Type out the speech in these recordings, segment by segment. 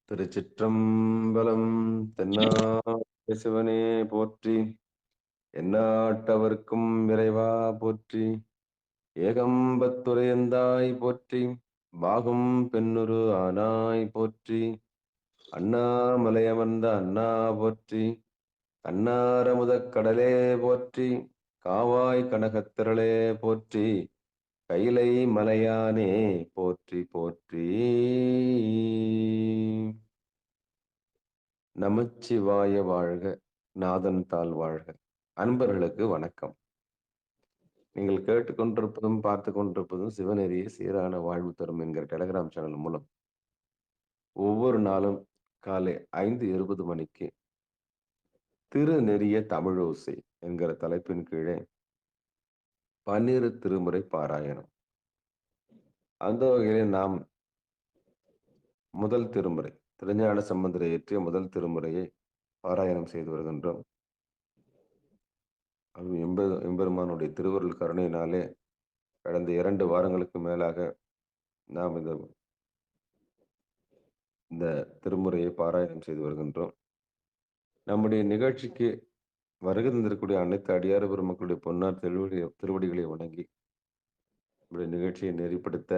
திருச்சிற்றம்பலம். தென்னாடுடைய சிவனே போற்றி, எந்நாட்டவர்க்கும் இறைவா போற்றி, ஏகம்பத்துரையந்தாய் போற்றி, பாகும் பெண்ணுரு ஆனாய் போற்றி, அண்ணாமலையமர்ந்த அண்ணா போற்றி, கண்ணாரமுதக் கடலே போற்றி, காவாய் கனகத்திரளே போற்றி, கைலை மலையானே போற்றி போற்றி. நமச்சிவாய வாழ்க, நாதன் தாள் வாழ்க. அன்பர்களுக்கு வணக்கம். நீங்கள் கேட்டுக்கொண்டிருப்பதும் பார்த்து கொண்டிருப்பதும் சிவநெறிய சீரான வாழ்வு தரும் என்கிற டெலிகிராம் சேனல் மூலம் ஒவ்வொரு நாளும் காலை 5:20 மணிக்கு திருநெறிய தமிழோசை என்கிற தலைப்பின் கீழே 12 திருமுறை பாராயணம். அந்த வகையிலே நாம் முதல் திருமுறை திருஞான சம்பந்தரை இயற்றிய முதல் திருமுறையை பாராயணம் செய்து வருகின்றோம். அது எம்பெருமானுடைய திருவருள் கருணையினாலே கடந்த 2 வாரங்களுக்கு மேலாக நாம் இந்த திருமுறையை பாராயணம் செய்து வருகின்றோம். நம்முடைய நிகழ்ச்சிக்கு வருகை தந்திருக்கக்கூடிய அனைத்து அடியார பெருமக்களுடைய பொன்னார் திருவடிகளை வணங்கி நம்முடைய நிகழ்ச்சியை நெறிப்படுத்த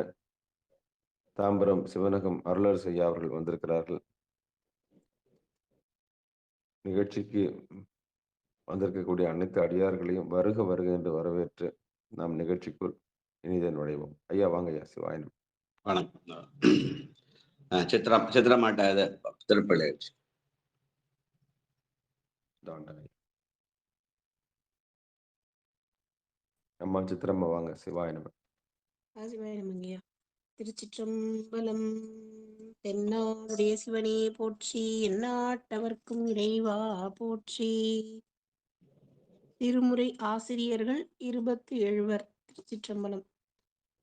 தாம்பரம் சிவனகம் அருளரசு ஐயா அவர்கள் வந்திருக்கிறார்கள். நிகழ்ச்சிக்கு வந்திருக்கக்கூடிய அனைத்து அடியார்களையும் வருக வருக என்று வரவேற்று நாம் நிகழ்ச்சிக்குள் இனிதை நுழைவோம். ஐயா வாங்க ஐயா. சிவாயனம். வணக்கம். சித்திரமாட்ட திருப்பள்ளி அம்மா சித்திரம்மா வாங்க. சிவாயனம். சிவாயனமங்கய்யா. திருச்சிற்றம்பலம். தென்னாடுடைய சிவனே போற்றி, எந்நாட்டவர்க்கும் இறைவா போற்றி. திருமுறை ஆசிரியர்கள் 27. திருச்சிற்றம்பலம்.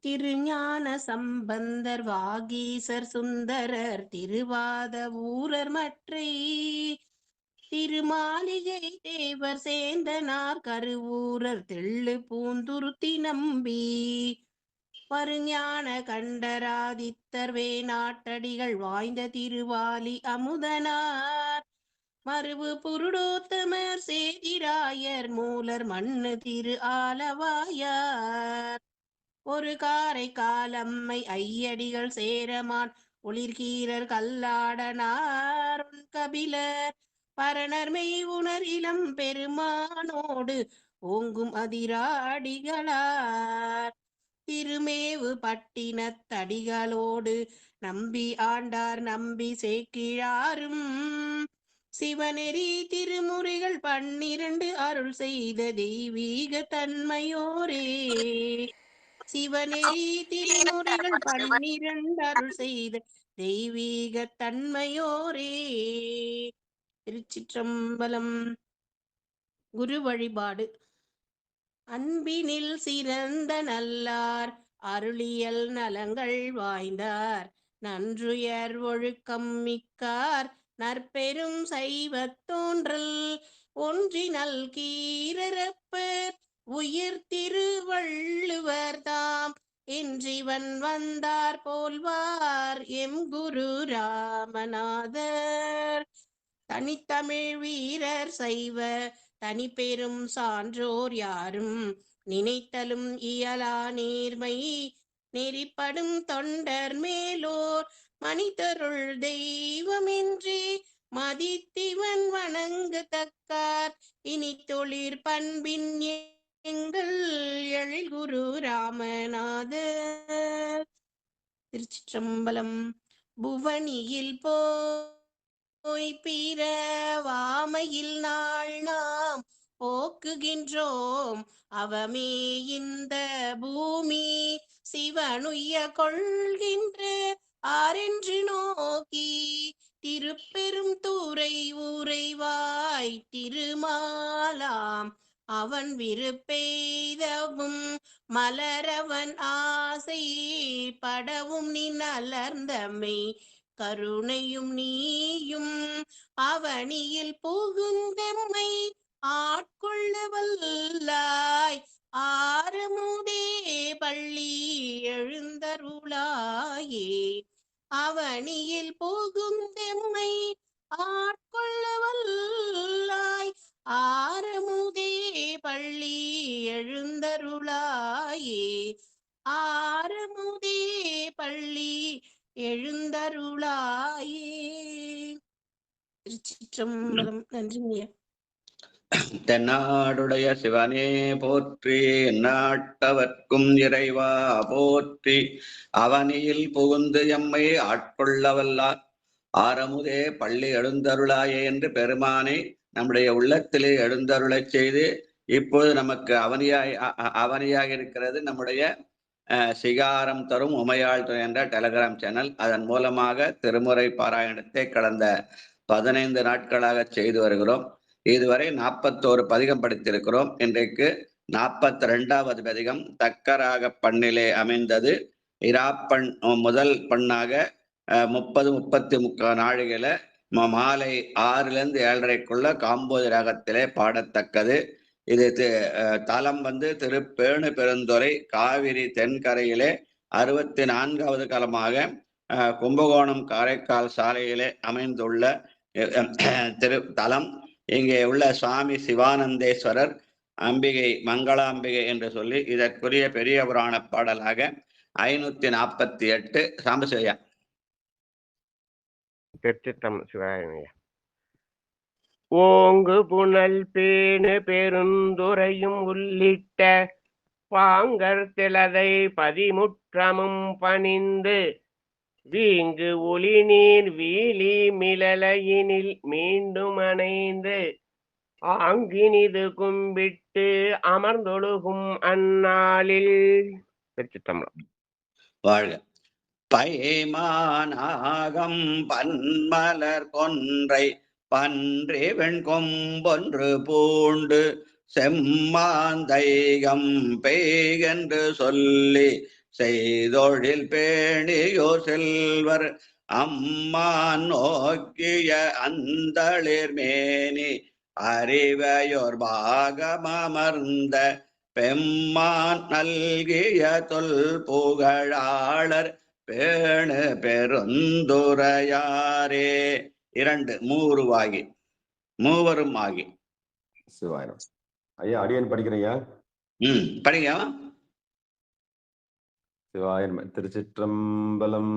திருஞான சம்பந்தர், வாகீசர், சுந்தரர், திருவாத ஊரர் மற்றை திருமாளிகை தேவர், சேந்தனார், கருவூரர், தெள்ளு பூந்துருத்தி நம்பி பருஞான கண்டராதித்தர், வேணாட்டடிகள் வாய்ந்த திருவாலி அமுதனார், மருவு புருடோத்தமர், சேதிராயர், மூலர், மண்ணு திரு ஆலவாயார், ஒரு காரை காலம்மை ஐயடிகள், சேரமான் ஒளிர்கீரர், கல்லாடனார், கபிலர், பரணர்மெய் உணர் இளம் பெருமானோடு ஓங்கும் அதிராடிகளார், திருமேவு பட்டினத்தடிகளோடு நம்பி ஆண்டார், நம்பி சேக்கிழாரும், சிவநெறி திருமுறைகள் 12 அருள் செய்த தெய்வீக தன்மையோரே, சிவநெறி திருமுறைகள் 12 அருள் செய்த தெய்வீக தன்மையோரே. திருச்சிற்றம்பலம். குரு வழிபாடு. அன்பினில் சிறந்த நல்லார், அருளியல் நலங்கள் வாய்ந்தார், நன்றுயர் ஒழுக்கம் மிக்கார், நற்பெரும் சைவத் தோன்றல், ஒன்றினல் கீரப்பர், உயிர் திருவள்ளுவர் தாம், என்றிவன் வந்தார் போல்வார், எம் குரு ராமநாதர், தனித்தமிழ் வீரர் சைவ தனி பெரும் சான்றோர் யாரும், நினைத்தலும் இயலா நேர்மை நெறிப்படும் தொண்டர் மேலோர், மனிதருள் தெய்வமின்றி மதித்திவன் வணங்கத்தக்கார், இனி தொழிற் பண்பின் எங்கள் எழில் குரு ராமநாதர். திருச்சிற்றம்பலம். புவனியில் பிறவாமையில் நாள் நாம் போக்குகின்றோம், அவமே இந்த பூமி சிவனுய்ய கொள்கின்ற ஆரென்று நோக்கி, திருப்பெரும் தூரை ஊரைவாய் திருமாலாம், அவன் விருப்பெய்தவும் மலரவன் ஆசை படவும் நீ நலர்ந்தமை, கருணையும் நீயும் அவனியில் புகுந்தம்மை ஆட்கொள்ள வல்லாய், ஆரமுதே பள்ளி எழுந்தருளாயே, அவனியில் புகுந்தெம்மை ஆட்கொள்ள வல்லாய். ஆரமுதே பள்ளி எழுந்தருளாயே. ஆரமுதே பள்ளி எழுந்தருளாயே. திருச்சிற்றம்பலம். நன்றிங்க. தென்னாடுடைய சிவனே போற்றி, எந்நாட்டவர்க்கும் இறைவா போற்றி. அவனியில் புகுந்து எம்மை ஆட்கொள்ள வல்லார். ஆரமுதே பள்ளி எழுந்தருளாயே என்று பெருமானை நம்முடைய உள்ளத்திலே எழுந்தருளச் செய்து இப்போது நமக்கு அவனியாக இருக்கிறது நம்முடைய சிகாரம் தரும் உமையாள் துறை என்ற டெலிகிராம் சேனல். அதன் மூலமாக திருமுறை பாராயணத்தை கடந்த 15 நாட்களாக செய்து வருகிறோம். இதுவரை 41 பதிகம் படித்திருக்கிறோம். இன்றைக்கு 42வது பதிகம் தக்கராக பண்ணிலே அமைந்தது. இராப்பண் முதல் பண்ணாக 30-33 நாழிகையில மாலை 6லிருந்து 7:30க்குள்ள காம்போதி ராகத்திலே பாடத்தக்கது. இது தலம் திருப்பேணு பெருந்துறை காவிரி தென்கரையிலே 64வது களமாக கும்பகோணம் காரைக்கால் சாலையிலே அமைந்துள்ள தலம். இங்கே உள்ள சுவாமி சிவானந்தேஸ்வரர், அம்பிகை மங்களாம்பிகை என்று சொல்லி இதற்குரிய பெரிய புராண பாடலாக 548. சாம்பசிவயா. சிவாய. ஓங்கு புனல் பேணு பெருந்துறையும் உள்ளிட்ட பாங்கர் திலதை பதிமுற்றமும் பணிந்து வீங்கு ஒளி நீர் வீலி மிளலையினில் மீண்டும் அணைந்து ஆங்கினிது கும்பிட்டு அமர்ந்தொழுகும் அந்நாளில். திருச்சிற்றம்பலம். வாழ்க. பைமானாகம் பன்மலர் கொன்றை பன்றி வெண்கொம்பொன்று பூண்டு செம்மாந்தைகம் பெய்கென்று சொல்லி செய்தொழில் பேணியோ செல்வர் அம்மான் நோக்கிய அந்தளிர் மேனி அறிவையோர் பாகமர்ந்த பெம்மான் நல்கிய தொல் புகழாளர் பேணு பெருந்துரையாரே. 2 மூருவாகி மூவரும் ஆகி. சிவாயிரம். ஐயா அடியன் படிக்கிறேன். படிங்க. சிவாயன். திருச்சிற்றம்பலம்.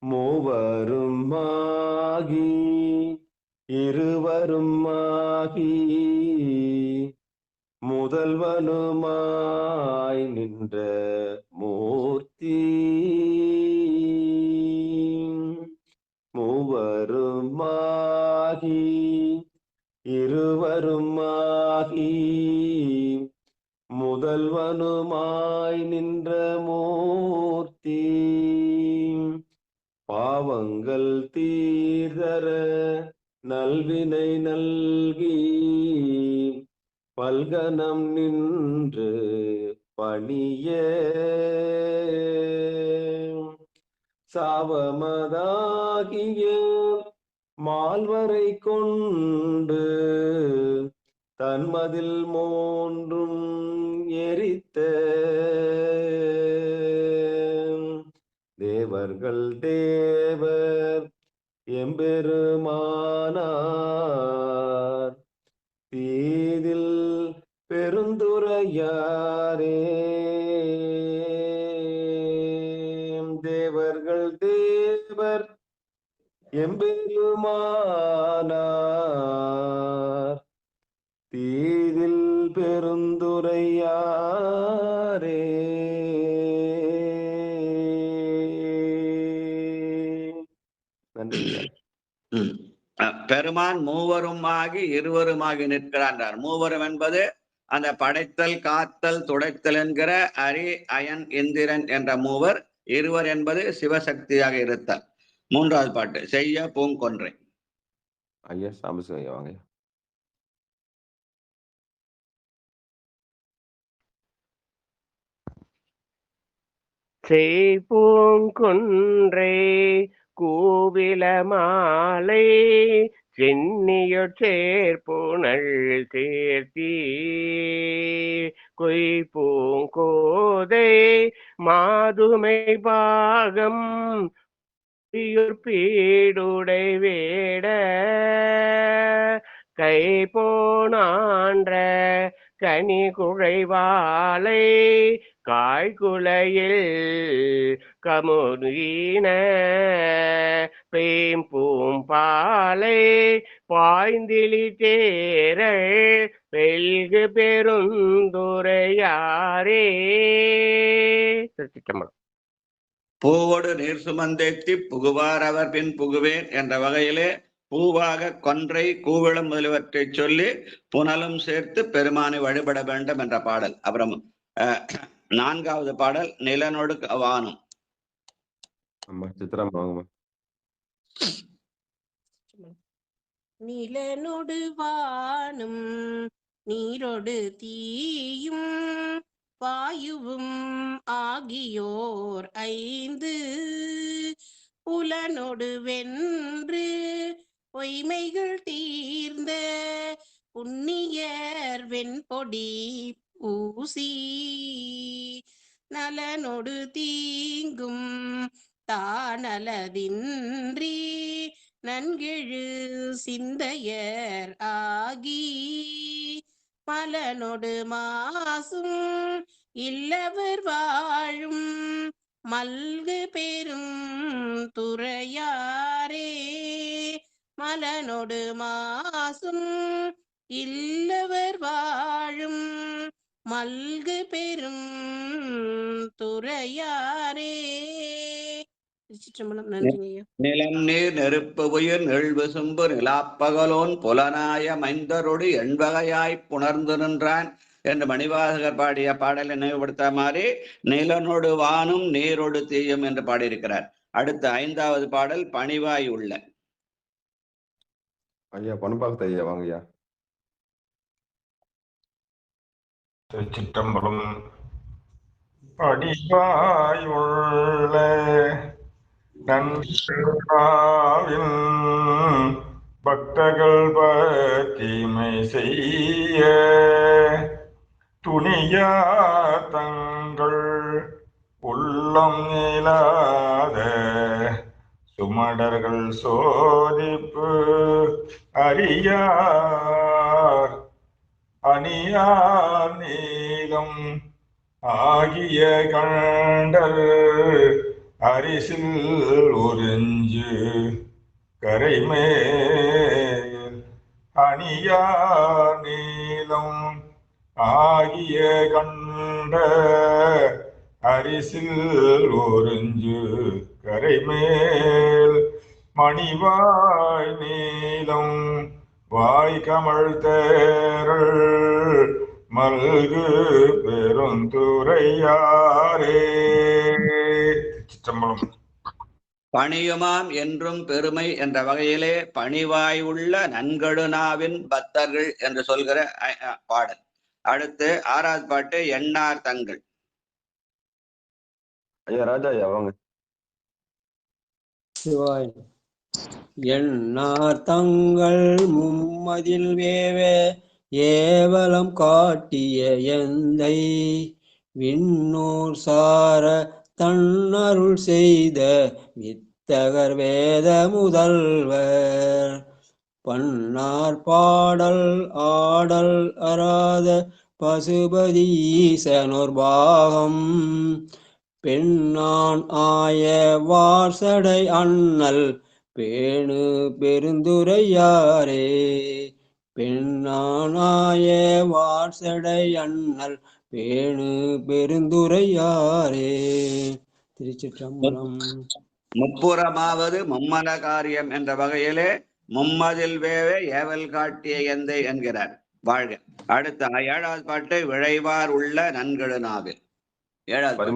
மூவருமாகி இருவருமாகி முதல்வனுமாய் நின்ற மூர்த்தி. மூவருமாகி இருவருமாகி முதல்வனுமாய் நின்ற மூர்த்தி. பாவங்கள் தீர்தர நல்வினை நல்கி பல்கனம் நின்று பணிய சாவமதாகிய மால்வரை கொண்டு தன்மதில் மூன்றும் எரித்த தேவர்கள் தேவர் எம்பெருமானார் தீதில் பெருந்துரையாரே. தேவர்கள் தேவர் எம்பெருமானார் தீதில் பெருந்துரையாரே. நன்றி. பெருமான் மூவருமாகி இருவருமாகி நிற்கிறார். மூவரும் என்பது அந்த படைத்தல் காத்தல் துடைத்தல் என்கிற அரி அயன் இந்திரன் என்ற மூவர். இருவர் என்பது சிவசக்தியாக இருத்தல். 3வது பாட்டு செய்ய பூங்கொன்றை. ஐயா சாம்பசிவம் வாங்க. செய்பூங்கொன்றை கூவில மாலை சென்னியொற் சேர்ப்புணல் சேர்த்தி கொய்பூங்கோதை மாதுமை பாகம் பீடுடை வேட கை போனான்ற கனி குழைவாலை காய்குலையில் கமுகின பேம்பூம்பாலை பாய்ந்திலி தேரள் வெல்கு பெருந்துரையாரே. திருச்சிற்றம்பலம். பூவோடு நீர் சுமந்தேத்தி புகுவார் அவர் பின் புகுவேன் என்ற வகையிலே பூவாக கொன்றை கூவிளம் முதலியவற்றை சொல்லி புனலும் சேர்த்து பெருமானை வழிபட வேண்டும் என்ற பாடல். அப்புறம் 4வது பாடல் நிலனொடு வானும். நிலனொடு வானும் நீரொடு தீயும் வாயுவும் ஆகியோர் 5 புலனொடு வென்று பொய்மைகள் தீர்ந்த புண்ணியர் வெண்பொடி பூசி நலனொடு தீங்கும் தானலதின்றி நன்கெழு சிந்தையர் ஆகி மலனொடு மாசும் இல்லவர் வாழும் மல்கு பெரும் துறையாரே. மலனொடு மாசும் இல்லவர் வாழும் மல்கு பெரும் துறையாரே. திருச்சிற்றம்பலம். நன்றிங்க. நிலம் நீர் நெருப்பு உயிர் நெழ்வு சும்பு நிலாப்பகலோன் புலனாய மைந்தரோடு எண்வகையாய் புணர்ந்து நின்றான் என்று மணிவாசகர் பாடிய பாடலை நினைவுபடுத்த மாதிரி நிலனொடு வானும் நீரோடு தீயும் என்று பாடியிருக்கிறார். அடுத்த 5வது பாடல் பணிவாய் உள்ள. ஐயா பண்பாக ஐயா வாங்கய்யா. திருச்சிற்றம்பலம். பணிவாயுள்ள நன்றாவின் பக்தர்கள் பத்திமை செய்ய துணியா தங்கள் உள்ளம் இல்லாத சுமடர்கள் சோதிப்பு அறியார் அணியார் நீலம் ஆகிய கண்டல் அரிசில் உறிஞ்சு கரைமேல் அணியார் நீலம் ஆகிய கண்ட அரிசில் உறிஞ்சு கரைமேல் மணிவாய் நீலம் வாய் கமழ் தேரள் மல்கு பெருந்துரையாரே. சிற்றம்பலம். பணியுமாம் என்றும் பெருமை என்ற வகையிலே பணிவாய் உள்ள நன்கடுநாவின் பக்தர்கள் என்று சொல்கிற பாடல். அடுத்து 6வது பாட்டு எண்ணார் தங்கள். ஐயா ராஜா ஐயா வாங்க. எண்ணார் தங்கள் மும்மதில் வேவே ஏவலம் காட்டிய எந்தை விண்ணோர் சார தன்னருள் செய்த வித்தகர் வேத முதல்வர் பன்னார் பாடல் ஆடல் அராத பசுபதி ஈசனோர் பாகம் பெண்ணான் ஆய வார்சடை அண்ணல் பேணு பெருந்துரையாரே. பெண்ணானாய வார்சடை அண்ணல் பேணு பெருந்துரையாரே. திருச்சிற்றம்பலம். முப்புறமாவது மும்மல காரியம் என்ற வகையிலே மும்மதில் வேவே ஏவல் காட்டிய எந்தை என்கிறார். வாழ்க. அடுத்த 7வது பாட்டு விழைவார் உள்ள நன்கடுநாவில். 7வது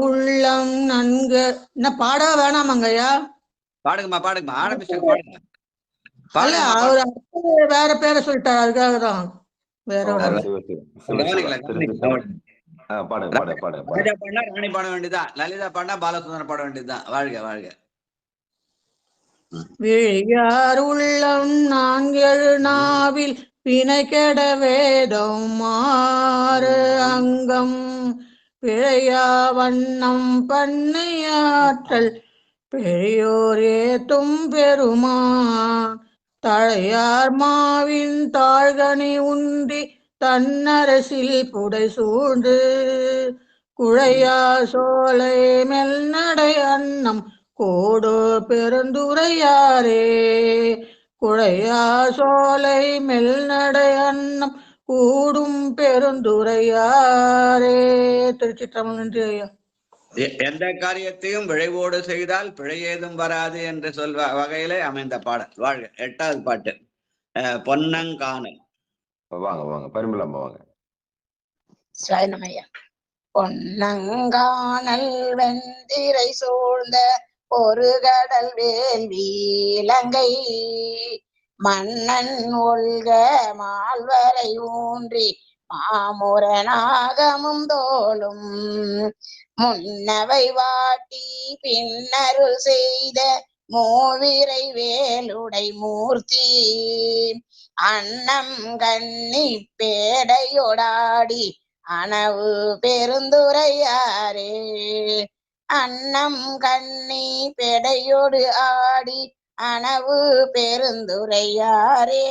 உள்ளம் நன்கு என்ன பாட வேணாமாங்கய்யா? பாடுங்கம்மா ஆரம்பிச்சாங்க பாடுங்க. அவர் வேற பேரை சொல்லிட்டாரு, அதுக்காக தான். வேற ராஜா பாடினா ராணி பாட வேண்டியதுதான், லலிதா பாடினா பாலசுந்தரம் பாட வேண்டியதுதான். வாழ்க வாழ்க. விழியார் உள்ளம் 4 நாவில் வினை கெட வேதம் மாறு அங்கம் பிழையா வண்ணம் பண்ணையாற்றல் பெரியோர் ஏத்தும் பெருமான் தழையார் மாவின் தாழ்கனி உண்டி தன்னரசில் புடை சூழ்ந்து குழையா சோலை மெல்நடை அன்னம் கோடு பெருந்துரையாரே குழையா சோலை மெல்நடை அன்னம் கூடும் பெருந்துரையாரே. திருச்சிற்றம்பலம். நன்றி ஐயா. எந்த காரியத்தையும் விளைவோடு செய்தால் பிழை ஏதும் வராது என்று சொல்வ வகையிலே அமைந்த பாடல். வாழ்க. 8வது பாட்டு பொன்னங்கானல். வாங்க வாங்க பரிமளம் வாங்க. ஸ்வயனமையா. பொன்னங்கானல் வெந்திரை சூழ்ந்த ஒரு கடல் வேள்வி இலங்கை மன்னன் ஒல்க மால்வரை ஊன்றி மாமுரனாகமும் தோளும் முன்னவை வாட்டி பின்னருள் செய்த மூவிரை வேலுடை மூர்த்தி அன்னம் கண்ணி பேடையொடாடி அனவு பெருந்துரையாரே அன்னம் கண்ணி பெடையோடு ஆடி அனவு பெருந்துரையாரே.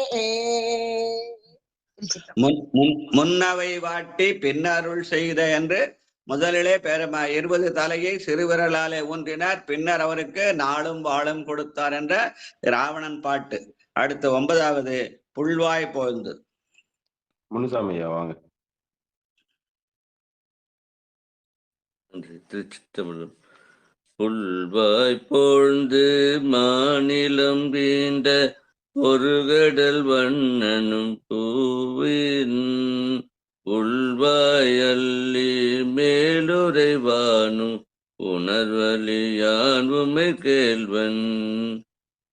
முன்னவை வாட்டி பின்னருள் செய்த என்று முதலிலே 20 தலையை சிறுவிரலாலே ஊன்றினார். பின்னர் அவருக்கு நாளும் வாழும் கொடுத்தார் என்ற ராவணன் பாட்டு. அடுத்து 9வது புல்வாய் போழ்ந்து. முனுசாமியா வாங்க. திருச்சிற்றம்பலம். புல்வாய் போழ்ந்து மாநிலம் வீண்ட ஒரு கடல் வண்ணனும் பூவின் உள்வாய் அள்ளி மேலுரைவானும் உணர்வலியான் உமை கேள்வன்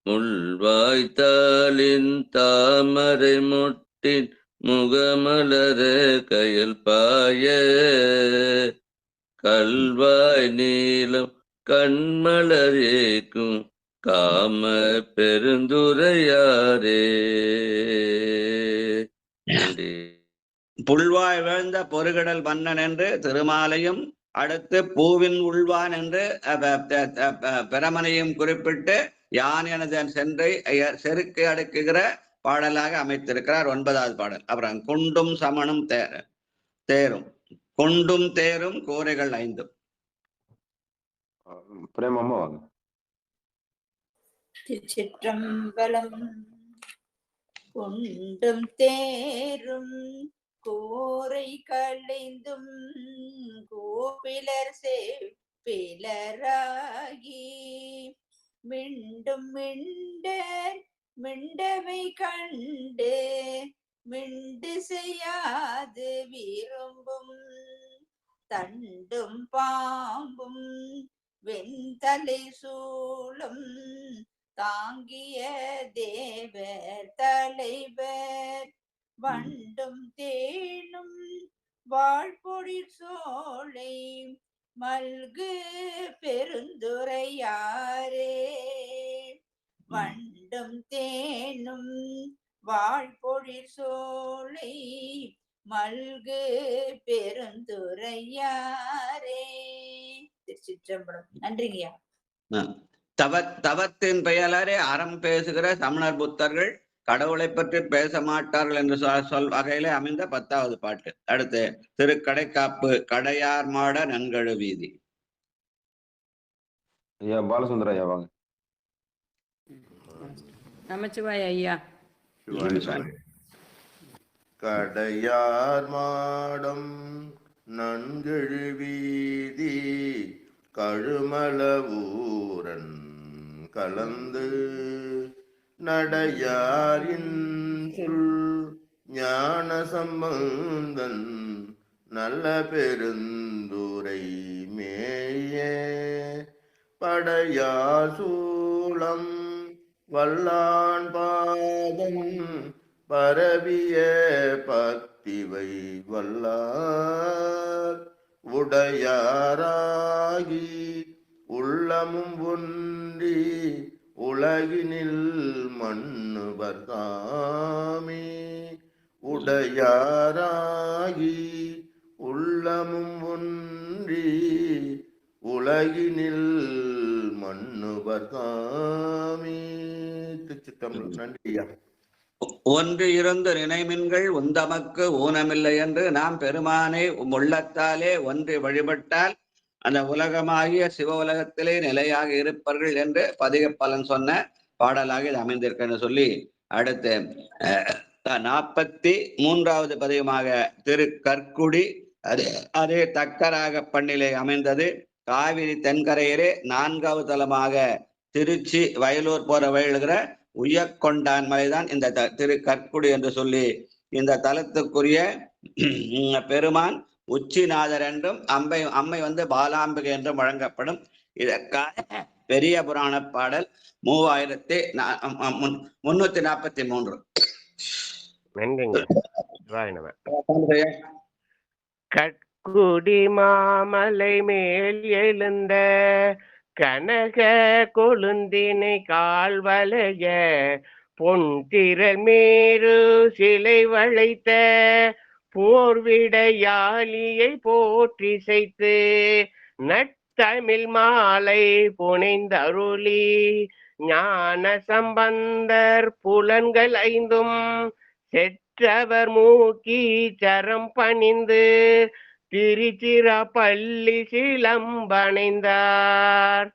முள்வாய்த்தாளின் தாமரை முட்டின் முகமலர கயல் பாய கல்வாய் நீளம் கண்மலர் ஏக்கும் காம பெருந்துரையாரே. புல்வாய் வீழ்ந்த பொருகடல் மன்னன் என்று திருமாலையும் அடுத்து பூவின் உள்வான் என்று பிரமனையும் குறிப்பிட்டு யான் எனது சென்றை செருக்கு அடுக்குகிற பாடலாக அமைத்திருக்கிறார். 9வது பாடல். அப்புறம் குண்டும் சமனும் தேரும் கொண்டும் தேரும் கோரைகள் 5. பிரேமம்மா வாங்க. திருச்சிற்றம்பலம். கொண்டும் தேரும் கோரை களைந்தும் கோபிலர் சேப்பிலராகி மிண்டும் மிண்டவை கண்டு மிண்டு செய்யாது விரும்பும் தண்டும் பாம்பும் வெண்தலை சூழும் தாங்கிய தேவர் தலைவர் வண்டும் தேனும் வாழ்பொழி சோலை மல்கு பெருந்துரையாரே வண்டும் தேனும் வாழ்பொழி சோலை மல்கு பெருந்துரையாரே. திருச்சிற்றம்பலம். நன்றிங்கய்யா. தவத்தின் பெயலாரே அறம் பேசுகிற சமணர் புத்தர்கள் கடவுளை பற்றி பேச மாட்டார்கள் என்று சொல் வகையிலே அமைந்த 10வது பாட்டு. அடுத்து திருக்கடைக்காப்பு கடையார் மாட நன்கழு வீதி. ஐயா பாலசுந்தர ஐயா வாங்க. நமச்சிவாய ஐயா. கடையார் மாடம் நன்கழு வீதி கழுமல ஊரன் கலந்து நடையாரின் சொல் ஞான சம்பந்தன் நல்ல பெருந்துரை மேய படையார் சூளம் வல்லான் பாதம் பரவிய பக்திவை வல்லார் உடையாராகி உள்ளமும் ஒன்றி உலகினில் மண்ணுவர் தாமே உடையாராகி உள்ளமும் ஒன்றி உலகினில் மண்ணுவர் தாமே. திருச்சிற்றம்பலம். நன்றியா. ஒன்று இருந்து நினைமின்கள் உந்தமக்கு ஊனமில்லை என்று நாம் பெருமானை உள்ளத்தாலே ஒன்று வழிபட்டால் அந்த உலகமாகிய சிவ உலகத்திலே நிலையாக இருப்பார்கள் என்று பதிக பலன் சொன்ன பாடலாக இது அமைந்திருக்கன்னு சொல்லி அடுத்து 43வது பதிகமாக திரு கற்குடி அதே தக்கராக பண்ணிலே அமைந்தது. காவிரி தென்கரையிலே 4வது தலமாக திருச்சி வயலூர் போற வழிகிற உய்யக்கொண்டான் மலைதான் இந்த திரு கற்குடி என்று சொல்லி இந்த தலத்துக்குரிய பெருமான் உச்சிநாதர் என்றும் அம்மை பாலாம்பிகை என்றும் வழங்கப்படும். இதற்காக பெரிய புராண பாடல் 3343. கற்குடி மாமலை மேல் எழுந்த கனக கொழுந்தினை கால்வளைய பொன் திரள் மேரு சிலை வளைத்த போர்விடையாளியை போற்றி செய்து நட்டமிழ் மாலை புனைந்தருளி ஞான சம்பந்தர் புலன்கள் 5 செற்றவர் மூக்கி சரம் பணிந்து திருச்சிராப்பள்ளி சிலம்பணைந்தார்.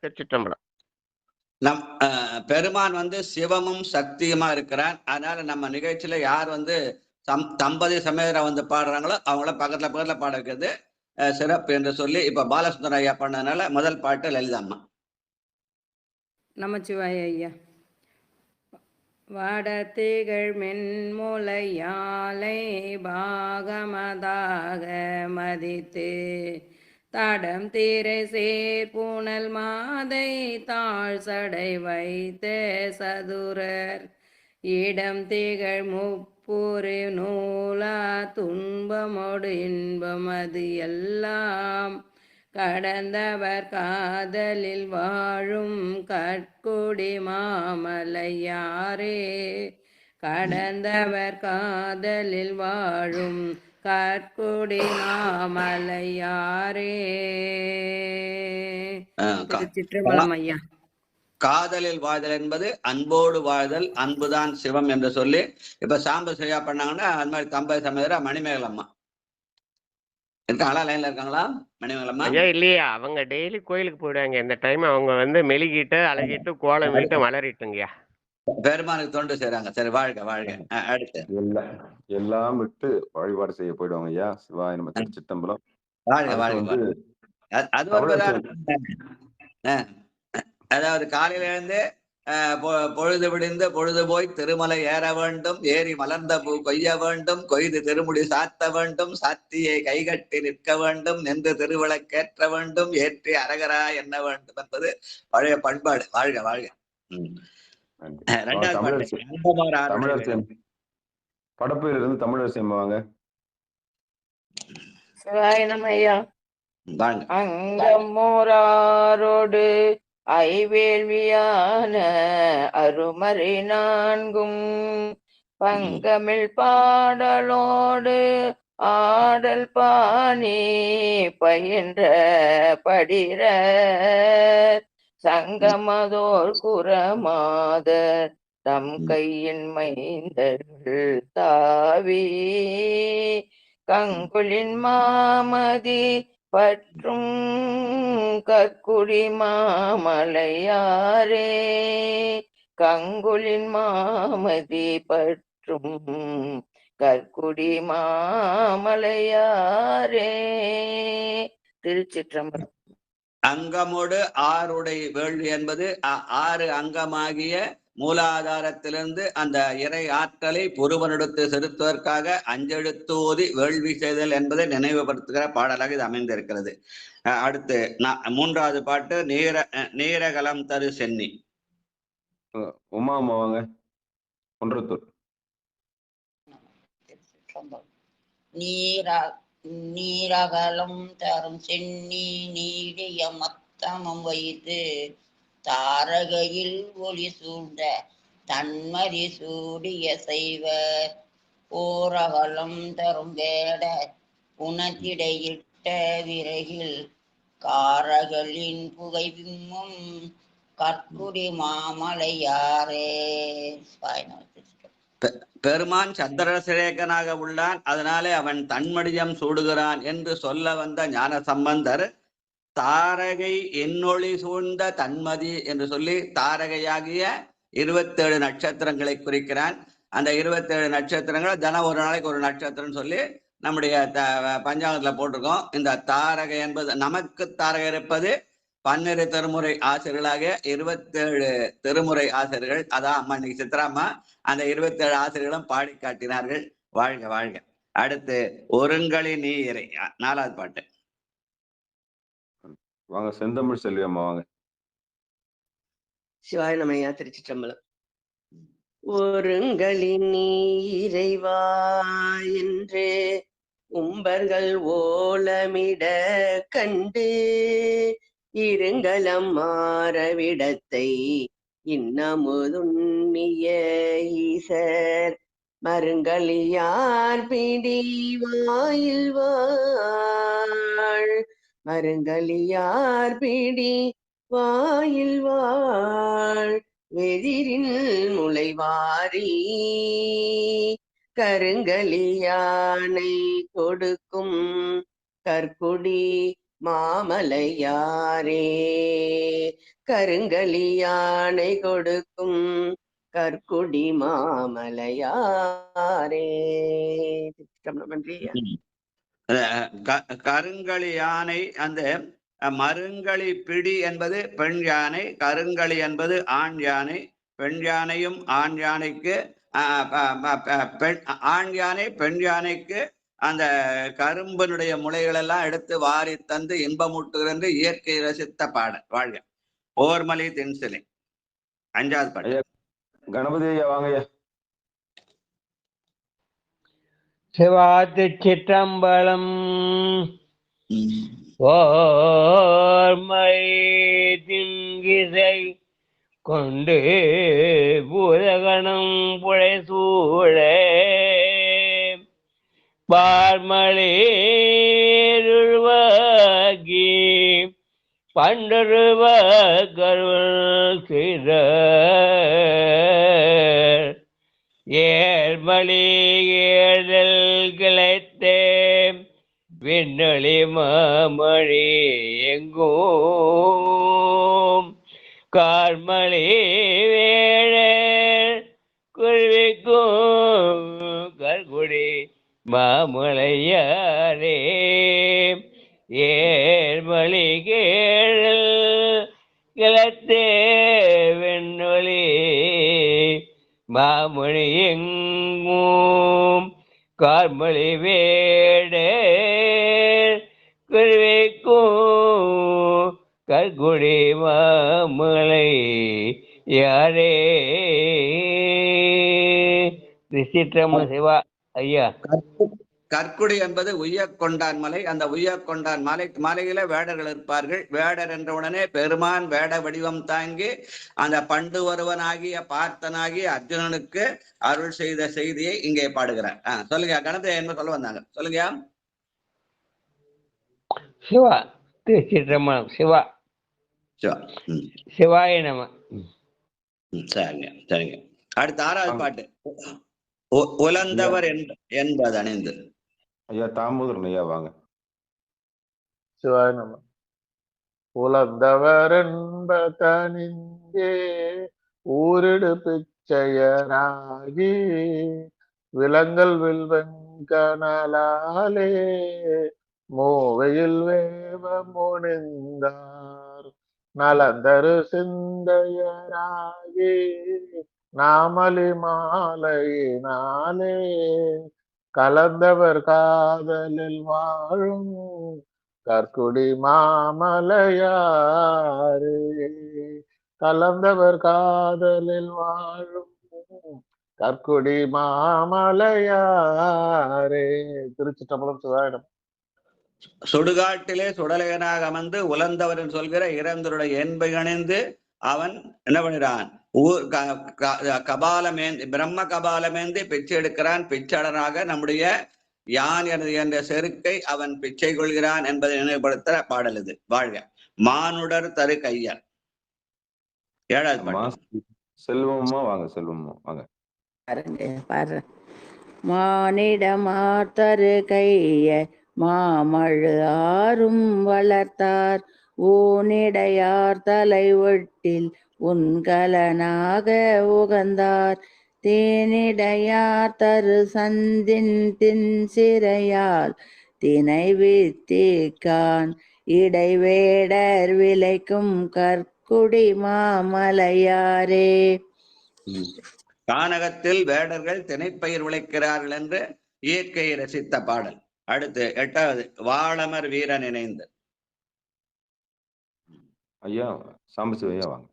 திருச்சிற்றம்பலம். நம் பெருமான் சிவமும் சக்தியுமா இருக்கிறான். அதனால நம்ம நிகழ்ச்சியில யார் தம்பதி சமேதரை பாடுறாங்களோ அவங்கள பக்கத்துல பாட வைக்கிறது சிறப்பு என்று சொல்லி இப்ப பாலசுந்தர ஐயா பண்ணதுனால முதல் பாட்டு லலிதாம்மா. நமச்சிவாய ஐயா. வடத்திகழ் மென்முலையாலை பாகமதாக மதித்து தடம் தீரை சேர்புணல் மாதை தாழ் சடை வைத்த சதுரர் இடம் திகழ் முப்புரி நூலா துன்பமோடு இன்பமது எல்லாம் கடந்தவர் காதலில் வாழும் கற்குடி மாமலையாரே. கடந்தவர் காதலில் வாழும் கற்குடி மாமலையாரே. திருச்சிற்றம்பலம் ஐயா. காதலில் வாழ்தல் என்பது அன்போடு வாழ்தல், அன்புதான் சிவம் என்று சொல்லி இப்ப சாம்ப சரியா பண்ணாங்கன்னா அது மாதிரி தம்பதி சமேதரா மணிமேகலம்மா இருக்காங்களா? லைன்ல இருக்காங்களா மணிமேகலம்மா? ஐயா இல்லையா, அவங்க டெய்லி கோயிலுக்கு போயிடுவாங்க. இந்த டைம் அவங்க மெழுகிட்டு அழகிட்டு கோலம் விட்டு மலரிட்டுங்கய்யா. பெருமானுக்கு தொண்டு செய்றாங்க. சரி, வாழ்க வாழ்க. அடுத்து எல்லாம் விட்டு வழிபாடு செய்ய போயிடுவாங்க ஐயா. சிவாய நம்ம. திருச்சிற்றம்பலம். வாழ்க வாழ்க. அது ஒரு அதாவது காலையில இருந்து பொழுது விடிந்து பொழுது போய் திருமலை ஏற வேண்டும், ஏறி மலர்ந்த பூ கொய்ய வேண்டும், கொய்து திருமுடி சாத்த வேண்டும், சாத்தியை கைகட்டி நிற்க வேண்டும், நின்று திருவிளக்கேற்ற வேண்டும், ஏற்றி அரகரா எண்ண வேண்டும் என்பது பழைய பண்பாடு. வாழ்க வாழ்க. படப்பிலிருந்து தமிழரசி வாங்க. அங்கமோரோடு ஐவேள்வியான அருமறை 4 பங்கமிழ் பாடலோடு ஆடல் பாணி பயின்ற படிர சங்கமதோர் குரமாதர் தம் கையின் மைந்தர்கள் தாவி கங்குலின் மாமதி பற்றும் கற்குடி மாமலையாரே. கங்குலின் மாமதி பற்றும் கற்குடி மாமலையாரே. திருச்சிற்றம்பலம். அங்கமோடு ஆறுடை வேள்வி என்பது 6 அங்கமாகிய மூலாதாரத்திலிருந்து அந்த இறை ஆற்றலை பொறுவனெடுத்து செலுத்துவதற்காக 5 எழுத்து ஓதி வேள்வி செய்தல் என்பதை நினைவுபடுத்துகிற பாடலாக இது அமைந்திருக்கிறது. அடுத்து 3வது பாட்டு நீரகலம் தரு சென்னி. உமா வாங்க. குன்றத்தூர். நீரகலம் தரும் சென்னி நீடிய மத்தமும் வைத்து தாரகையில் ஒளி சூழ்ந்த தன்மதி சூடிய செய்வ ஓரகலம் தரும் வேட உணத்திடையிட்ட விறகில் காரகளின் புகை விம்மும் கற்குடி மாமலையாரே. பெருமான் சந்திரசேகரனாக உள்ளான், அதனாலே அவன் தன்மடியம் சூடுகிறான் என்று சொல்ல வந்த ஞான சம்பந்தர் தாரகை என்னொளி சூழ்ந்த தன்மதி என்று சொல்லி தாரகையாகிய 27 நட்சத்திரங்களை குறிக்கிறான். அந்த 27 நட்சத்திரங்கள் தினம் ஒரு நாளைக்கு ஒரு நட்சத்திரம் சொல்லி நம்முடைய பஞ்சாங்கத்துல போட்டிருக்கோம். இந்த தாரகை என்பது நமக்கு தாரகை இருப்பது 12 திருமுறை ஆசிரியர்களாக 27 திருமுறை ஆசிரியர்கள். அதான் அம்மா இன்னைக்கு சித்ராம்மா அந்த 27 ஆசிரியர்களும் பாடி காட்டினார்கள். வாழ்க வாழ்க. அடுத்து ஒருங்களி நீ இறை, 4வது பாட்டு. வாங்க செந்தமிழ் செல்வி அம்மா வாங்க. சிவாய நமையா. திருச்சிற்றம்பலம். ஒருங்களி நீ இறைவா என்று உம்பர்கள் ஓலமிட கண்டு இருங்கலம் மாறவிடத்தை இன்னமுதுண்ணிய ஈசர் மருங்களியார் பிடி வாயில் வாழ் மருங்களியார் பிடி வாயில் வாழ் வெதிரின் முளைவாரி கருங்கலியானை கொடுக்கும் கற்குடி மாமலையாரே. கருங்கலியானை கொடுக்கும் கற்குடி மாமலையாரே. கருங்களி யானை, அந்த மருங்களி பிடி என்பது பெண் யானை, கருங்களி என்பது ஆண் யானை. பெண் யானையும் ஆண் யானைக்கு ஆண் யானை பெண் யானைக்கு அந்த கரும்பனுடைய முளைகள் எல்லாம் எடுத்து வாரி தந்து இன்பமூட்டுகிறது இயற்கை ரசித்த பாடல். வாழ்க. ஓர்மலி தென்சிலை, 5வது பாட்டு. கணபதி ஐயா வாங்க. சிவாத்து சிற்றம்பலம். ஓர்மலை திங்கிசை கொண்டு பூதகணம் புழை சூழ பார்மலேருவாகி பண்டருவ கருள் செய்த ஏர்மலி ஏழல் கிளைத்தே விண்ணொளி மாமழி எங்கும் கார்மலி வேழ குருவிக்கும் கற்குடி மாமலையாரே. ஏர்மலி கேழல் கிளத்தே வெண்ணொலி மாமணி எங்கும் கார்மலி வேட குருவிக்கும் கற்குடி மாமலை யாரே. திருச்சிற்றம்பலம். சிவா ஐயா. கற்குடி என்பது உய்ய கொண்டான் மலை. அந்த உய்ய கொண்டான் மலையில வேடர்கள் இருப்பார்கள். வேடர் என்ற உடனே பெருமான் வேட வடிவம் தாங்கி அந்த பண்டு ஒருவனாகிய பார்த்தனாகிய அர்ஜுனனுக்கு அருள் செய்த செய்தியை இங்கே பாடுகிறார். சொல்லுங்க கணத்தை என்ன சொல்ல வந்தாங்க, சொல்லுங்க. சிவா. திருச்சிற்றம்பலம். சிவா. சிவாய நம. சரிங்க சரிங்க. அடுத்த 6வது பாட்டு. உலந்தவர் என்பது அணிந்து. ஐயா தாமோதரன் ஐயா வாங்க. சிவாய நம. உலந்தவர் என்பதனிந்தே ஊரிடு பிச்சையனாகி விலங்கல் வில்வெண்கணலாலே மூவையில் வேவ முனிந்தார் நலந்தரு சிந்தையராகி நாமலி மாலையினாலே கலந்தவர் காதலில் வாழும் கற்குடி மாமலையாரே. கலந்தவர் காதலில் வாழும் கற்குடி மாமலையாரே. திருச்சிற்றம்பலம். சிவாயிடம். சுடுகாட்டிலே சுடலையனாக அமர்ந்து உலர்ந்தவர் சொல்கிற இறந்தருடைய என்பை அணிந்து அவன் என்ன பண்ணுறான்? கபாலமேந்தி பிரம்ம கபாலமேந்தி பிச்சை எடுக்கிறான். பிச்சையாளனாக நம்முடைய யான் என்ற செருக்கை அவன் பிச்சை கொள்கிறான் என்பதை நினைவுபடுத்த பாடல் இது. வாழ்க மானுடர் தரு கையர். ஏழாவது பாட்டு. செல்வமா வாங்க, செல்வமா வாங்க. பாரு மானிடமார் தரு கைய மாமழு ஆறும் வளர்த்தார் ஊனிடையார் தலை ஒட்டில் உன்கலனாக உகந்தார் தேனிடையார் தரு சந்தின் தின் சிறையால் தினை வித்திக்கான் இடைவேடர் விளைக்கும் கற்குடி மாமலையாரே. கானகத்தில் வேடர்கள் திணைப்பயிர் விளைக்கிறார்கள் என்று இயற்கையை ரசித்த பாடல். அடுத்து எட்டாவது வாளமர் வீரன் இணைந்து. ஐயா சாம்பசிவையா வாங்க.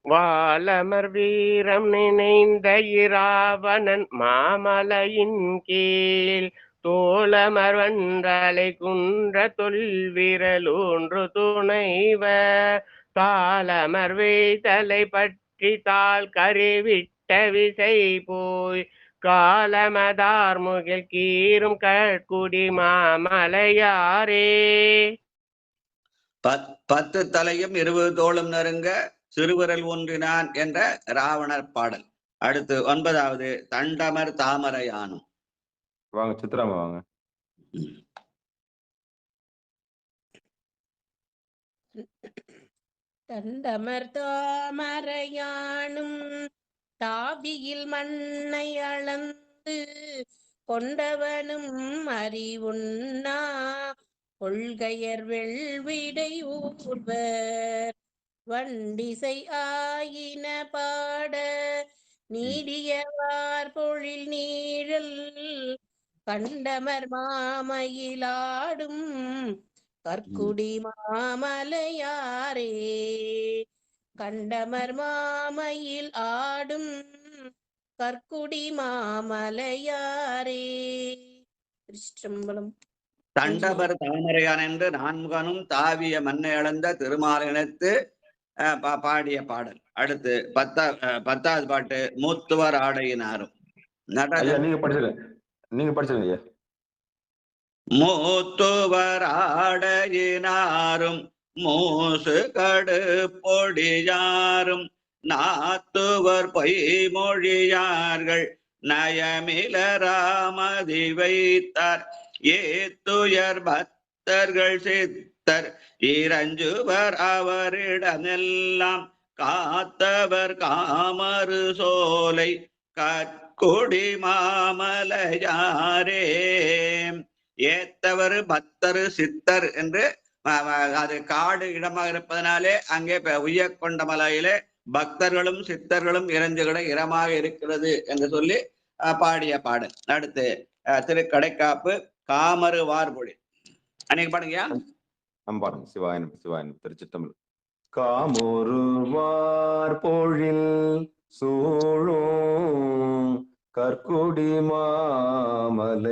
வாளமர் வீரம் நினைந்த இராவணன் மாமலையின் கீழ் தோளமர் வன்றலை குன்ற தொல்விரலூன்று துணைவ தாளமர் வேய்தலை பற்றி தாள் கருவிட்ட விசை போய் காலமதார் முகில் கீரும் கற்குடி மாமலையாரே. 10 தலையும் 20 தோளும் நெருங்க சிறுவிரல் ஒன்றினான் என்ற ராவணர் பாடல். அடுத்து 9வது தண்டமர் தாமரையானும். வாங்க சித்ராமா வாங்க. தண்டமர் தாமரையானும் தாவியில் மண்ணை அளந்து கொண்டவனும் அறிவுண்ணா கொள்கையர் வெள்விடை ஊர்வர் வண்டிசை ஆயின பாட நீடியவார் பொழில் நீழல் கண்டமர் மாமயிலாடும் கற்குடி மாமலையாரே. கண்டமர் மாமயில் ஆடும் கற்குடி மாமலையாரே. திருச்சிற்றம்பலம். தண்டபர் தாமரையான் என்று நான்கனும் தாவிய மண்ணை அளந்த திருமாலினத்து பாடிய பாடல். அடுத்து 10வது பாட்டு மூத்துவர் ஆடையினாரும். நீங்க படிச்சிருங்க. மூத்துவர் ஆடையினாரும் மூசு கடு பொடியாரும் நாத்துவர் பொய்மொழியார்கள் நயமிலராமதி வைத்தார் ஏத்துயர் பக்தர்கள் சித்தர் இறஞ்சுவர் அவரிடமெல்லாம் காத்தவர் காமரு சோலை கற்குடி மாமலையாரே. ஏத்தவர் பக்தர் சித்தர் என்று அது காடு இடமாக இருப்பதனாலே அங்கே உய்ய கொண்ட மலையிலே பக்தர்களும் சித்தர்களும் இறஞ்சுகிற இடமாக இருக்கிறது என்று சொல்லி பாடிய பாடல். அடுத்து திருக்கடைக்காப்பு காமரு வார்பொழி. அன்னைக்கு பாடுங்கயா. பாருங்க. சிவாயனம் சிவாயனம். திருச்சிற்றம்பலம். காமொரு வார்பொழில் சூழும் கற்குடி மாமலையாரை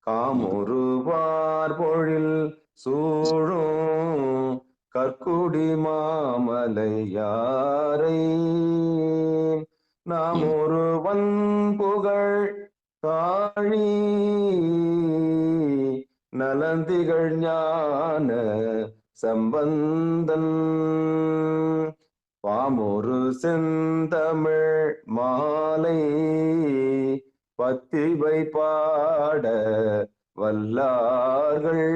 காமொரு வார்பொழில் சூழும் கற்குடி மாமலையாரை நாம் ஒருவன் புகழ் காழி நலந்திகள் ஞான சம்பந்தன் பாமொரு செந்தமிழ் மாலை பத்திவை பாட வல்லார்கள்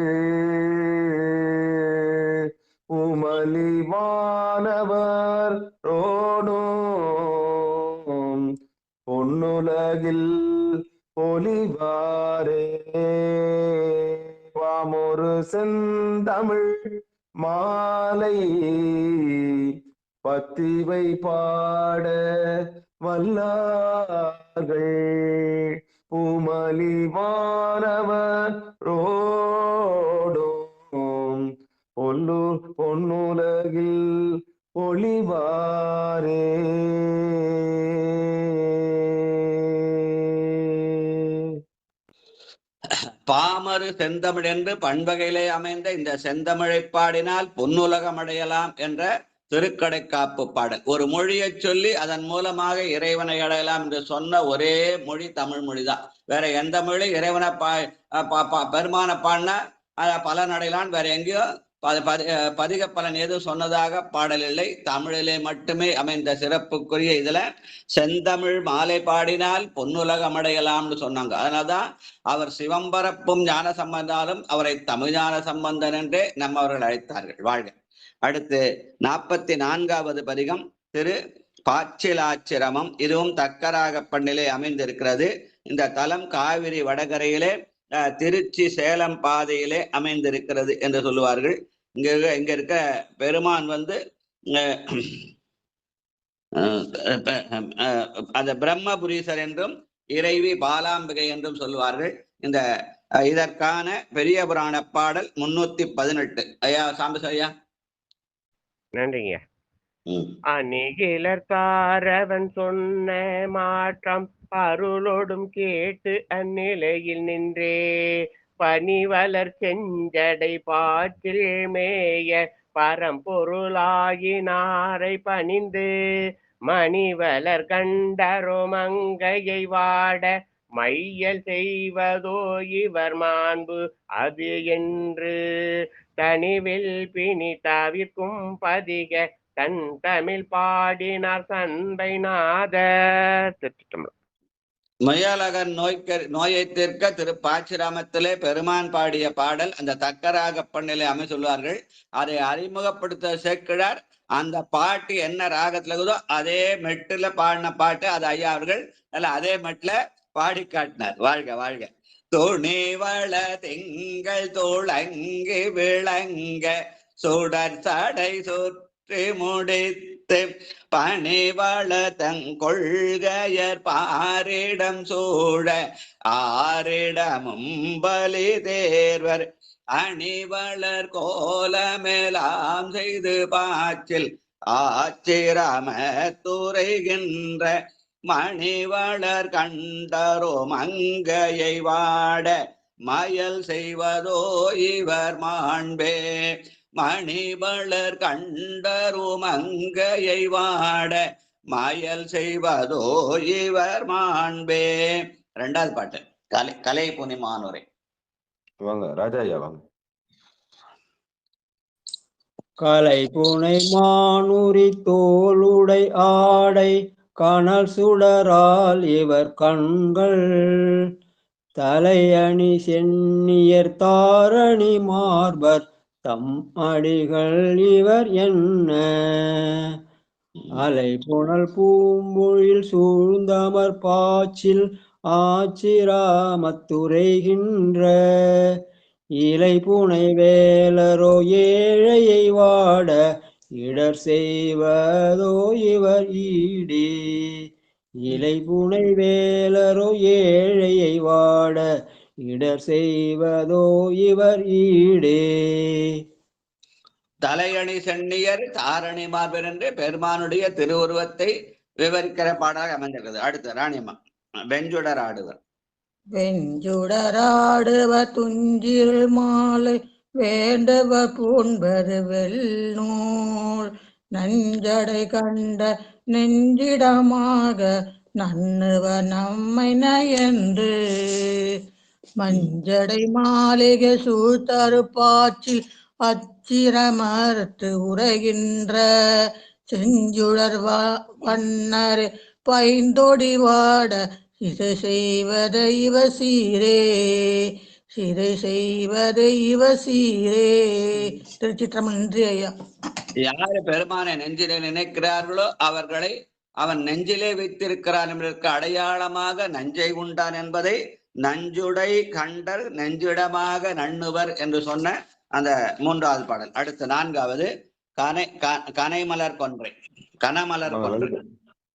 உமலிவானவர் ரோடும் பொன்னுலகில் பொலிவாரே பாமொரு செந்தமிழ் மாலை பத்திவை பாட வல்லார்கள் உமலிவானவர் ரோடும் பொன்னுலகில் ஒளிவாரே. பாமர பூமரு செந்தமிழ் என்று பண்பகையிலே அமைந்த இந்த செந்தமிழை பாடினால் பொன்னுலகம் அடையலாம் என்ற திருக்கடைக்காப்பு பாடல். ஒரு மொழியை சொல்லி அதன் மூலமாக இறைவனை அடையலாம் என்று சொன்ன ஒரே மொழி தமிழ் மொழிதான். வேற எந்த மொழி இறைவனை பெருமான பாடினா பலன் அடையலாம், வேற எங்கேயோ பதிக பலன் எதுவும் சொன்னதாக பாடல் இல்லை. தமிழிலே மட்டுமே அமைந்த சிறப்புக்குரிய இதுல செந்தமிழ் மாலை பாடினால் பொன்னுலகம் அடையலாம்னு சொன்னாங்க. அதனால்தான் அவர் சிவம்பரப்பும் ஞான சம்பந்தாலும் அவரை தமிழ் ஞான சம்பந்தன் என்றே நம்மவர்கள் அழைத்தார்கள். வாழ்க. அடுத்து 44வது பதிகம் திரு பாச்சிலாச்சிரமம். இதுவும் தக்கராக பண்ணிலே அமைந்திருக்கிறது. இந்த தலம் காவிரி வடகரையிலே திருச்சி சேலம் பாதையிலே அமைந்திருக்கிறது என்று சொல்லுவார்கள். இங்க இருக்க பெருமான் அந்த பிரம்மபுரீசர் என்றும் இறைவி பாலாம்பிகை என்றும் சொல்லுவார்கள். இதற்கான பெரிய புராண பாடல் 318. ஐயா சாம்பஸ் ஐயா. நன்றிங்க. அணிகிலர் தாரவன் சொன்ன மாற்றம் அருளோடும் கேட்டு அந்நிலையில் நின்றே பனிவளர் செஞ்சடை பாற்றில் மேய பரம்பொருளாயினாரை பணிந்து மணிவளர் கண்டரோ மங்கையை வாட மையல் செய்வதோ இவர் மாண்பு அது என்று தனிவில் பிணி தவிர்க்கும் பதிக தன் தமிழ் பாடினார் சண்பை நாதர். மையாலகன் நோயை தீர்க்க திரு பாச்சிராமத்திலே பெருமான் பாடிய பாடல் அந்த தக்கராக பண்ணிலே அமை சொல்வார்கள். அதை அறிமுகப்படுத்த சேக்கிழார் அந்த பாட்டு என்ன ராகத்துல இருக்குதோ அதே மெட்டுல பாடின பாட்டு அது ஐயா அவர்கள் அதே மெட்டுல பாடி காட்டினார். வாழ்க வாழ்க. துணிவள திங்கள் தோளங்கி விளங்க சுடர் சடை சுற்றி முடித்து பணிவள தங்கொள்கையர் பாரிடம் சூழ ஆரிடமும் பலி தேர்வர் அணிவளர் கோலமெலாம் செய்து பாச்சில் ஆச்சிரம துறைகின்ற மணிவளர் கண்டரோ மங்கையை வாட மயல் செய்வதோ இவர் மாண்பே. மணிவளர் கண்டரோ மங்கையை வாட மயல் செய்வதோ இவர் மாண்பே. 2வது பாட்டு கலை புனிமானுரை. வாங்க ராஜா ஐயா வாங்க. கலை புனை மானுரி தோளுடை ஆடை கனல் சுடரால் இவர் கண்கள் தலையணி சென்னியர் தாரணி மார்பர் தம் அடிகள் இவர் என்ன அலை புனல் பூம்பொழில் சூழ்ந்தமர் பாச்சில் ஆச்சிராமத்துரைகின்ற இலை புனை வேலரோ ஏழையை வாட இடர் செய்வதோ இவர் ஈடே. இலை புனை வேலரோ ஏழையை வாட இடர் செய்வதோ இவர் ஈடே. தலையணி சென்னியர் தாரணி மார்பர் என்று பெருமானுடைய திருவுருவத்தை விவரிக்கிற பாடாக அமைந்திருக்கிறது. அடுத்து ராணியம்மா. வெஞ்சுடர் ஆடுவர். வெஞ்சுடராடுவர் துஞ்சில் மாலை வேண்டவர் பூண்பது வெல்நூல் நஞ்சடை கண்ட நெஞ்சிடமாக நன்னுவ நம்மை நயன்று மஞ்சடை மாளிகை சூழ்த்தரு பாச்சி அச்சிரமறுத்து உரைகின்ற செஞ்சுடர் வண்ணர் பைந்தொடி வாட சிறை செய்வது இவ சீரே சிறை செய்வது இவ சீரே. திருச்சிற்றம்பலம். நன்றி ஐயா. யாரு பெருமானை நெஞ்சிலே நினைக்கிறார்களோ அவர்களை அவன் நெஞ்சிலே வைத்திருக்கிறான் என்பதற்கு அடையாளமாக நஞ்சை உண்டான் என்பதை நஞ்சுடை கண்டர் நெஞ்சிடமாக நண்ணுவர் என்று சொன்ன அந்த 3வது பாடல். அடுத்து 4வது கனைமலர் கொன்றை. கனமலர் கொன்றை.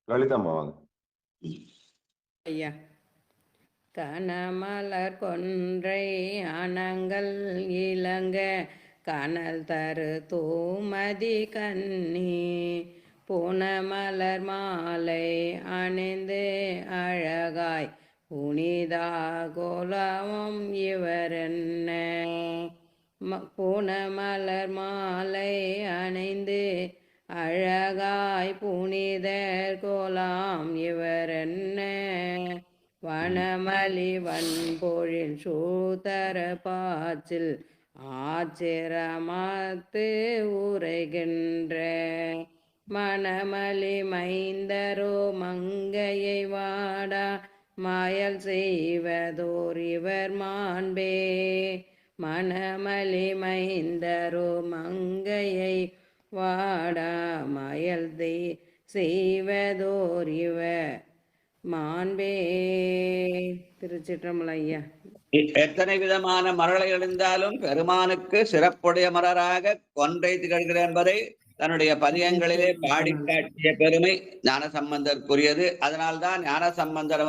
லலிதாம்மா வாங்க. ஐயா. கனமலர் கொன்றை அனங்கள் இளங்க கனல் தரு தூமதி கண்ணி பூனமலர் மாலை அணிந்து அழகாய் புனிதா கோலமும் இவர் என்ன பூனமலர் மாலை அணைந்து அழகாய் புனிதர் கோலாம் இவர் என்ன வனமலி வன்பொழில் சூதர பாச்சில் ஆச்சிரமாத்து உரைகின்ற மணமலி மைந்தரோ மங்கையை வாடா மாயல் செய்வதோர் இவர் மாண்பே மணமலி மைந்தரோ மங்கையை வாடா மாயல் செய்வதோர் இவர் மாண்பே. திருச்சிற்றம்பலம் ஐயா. எத்தனை விதமான மரலை எழுந்தாலும் பெருமானுக்கு சிறப்புடைய மலராக கொன்றை திகழ்கிற என்பதை தன்னுடைய பதியங்களிலே பாடி காட்டிய பெருமை ஞானசம்பந்தருக்குரியது. அதனால்தான் ஞானசம்பந்தர்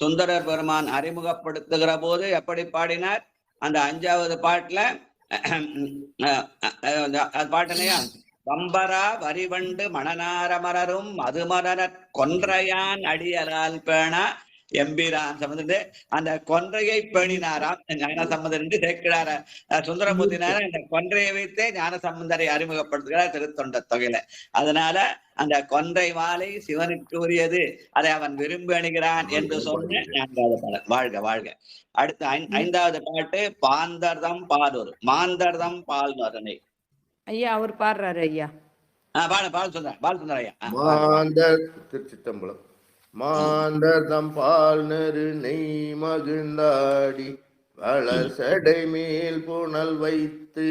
சுந்தரர் பெருமான் அறிமுகப்படுத்துகிற போது எப்படி பாடினார்? அந்த 5வது பாட்டுல பாட்டனையா வம்பரா வரிவண்டு மணனாரமரரும் மதுமரன கொன்றையான் அடியலால் பேணா எம்பிரான் சம்பந்தது அந்த கொன்றையை பேணினாராம் ஞான சம்பந்தர் என்று சேர்க்கிறார சுந்தரமூர்த்தினார இந்த கொன்றையை வைத்தே ஞான சம்பந்தரை அறிமுகப்படுத்துகிறார் திருத்தொண்ட தொகையில. அதனால அந்த கொன்றை மாலை சிவனுக்கு உரியது, அதை அவன் விரும்பி அணுகிறான் என்று சொன்ன 4வது பாடல். வாழ்க வாழ்க. அடுத்து 5வது பாட்டு பாந்தர்தம் பாலூர் மாந்தர்தம் பால்நரனை. ஐயா அவர் பாடுறாரு ஐயா. பால் சுந்தர ஐயா. மாந்தர் திருச்சிற்றம்பலம். மாந்தர்தம் பால் நெரு நெய் மகிழ்ந்தாடி வளர் சடை மேல் புனல் வைத்து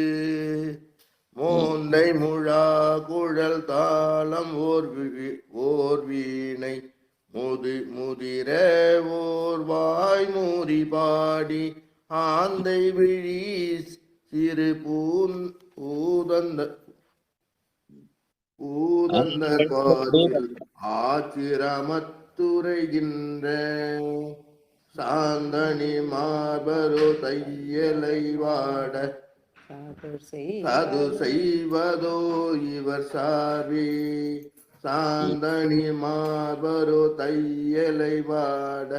மோந்தை முழா குழல் தாளம் ஓர் வீணை முதிர ஓர் வாய் மூறி பாடி ஆந்தை விழி சிறு ஊதந்த காதில் ஆச்சிரமத்துரைகின்ற சாந்தனி மாபரு தையலை வாட அது செய்வதோ இவர் சார்வே சாந்தனி மாபரு தையலை வாட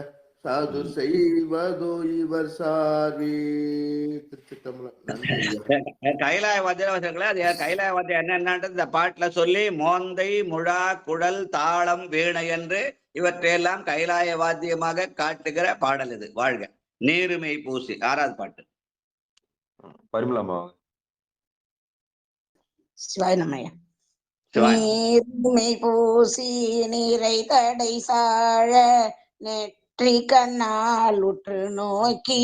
சாது செய்வதோ இவர் சார்வே. கைலாய வாத்தியம் அது கைலாய வாத்தியம் என்னன்றது இந்த பாட்டுல சொல்லி மோந்தை முழா குழல் தாளம் வீணை என்று இவற்றையெல்லாம் கைலாய வாத்தியமாக காட்டுகிற பாடல் இது. வாழ்க. நீருமை பூசி 6வது பாட்டு. பரிமளமா சிவாயனமையா. நீருமை பூசி நீரை தடை சாழ நெற்றி கண்ணால் உற்று நோக்கி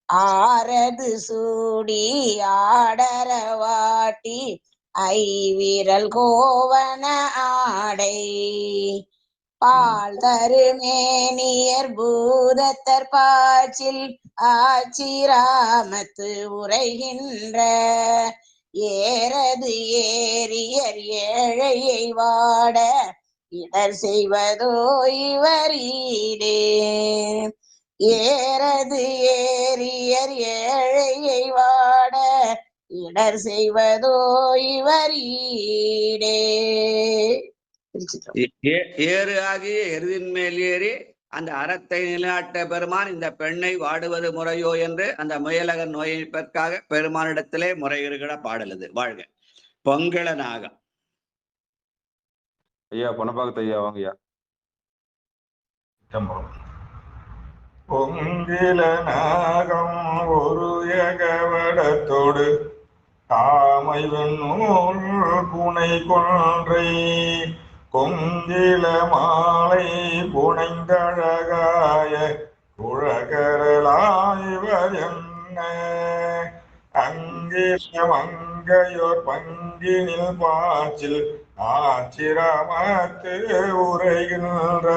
ஆரது சூடி ஆடரவாட்டி ஐவிரல் கோவன ஆடை பால் தருமேனியர் பூதத்தர் பாச்சில் ஆச்சிராமத்து உரைகின்ற ஏறது ஏரியர் ஏழையை வாட இடர் செய்வதோ இவர் ஈடே ஏறது ஏரியர் ஏழையை வாட இடர் செய்வதோ இவர் ஈடே. ஏறு ஆகிய எருதின் மேல் ஏறி அந்த அறத்தை நிலைநாட்ட பெருமான் இந்த பெண்ணை வாடுவது முறையோ என்று அந்த முயலகன் நோயிற்காக பெருமானிடத்திலே முறையிடுகிற பாடல் இது. வாழ்க. பொங்கல நாகம். ஐயா பொனப்பாக்கத்து ஐயா வாங்கய்யா. பொங்கில நாகம் ஒரு ஏகவடத்தோடு தாமை வெண்ணூல் புனை கொன்றை கொங்கில மாலை புனைந்தழகாய குழகரலாய்வர் என்ன அங்கில மங்கையோர் பங்கினில் பாச்சில் ஆச்சிரமத்து உரைகின்ற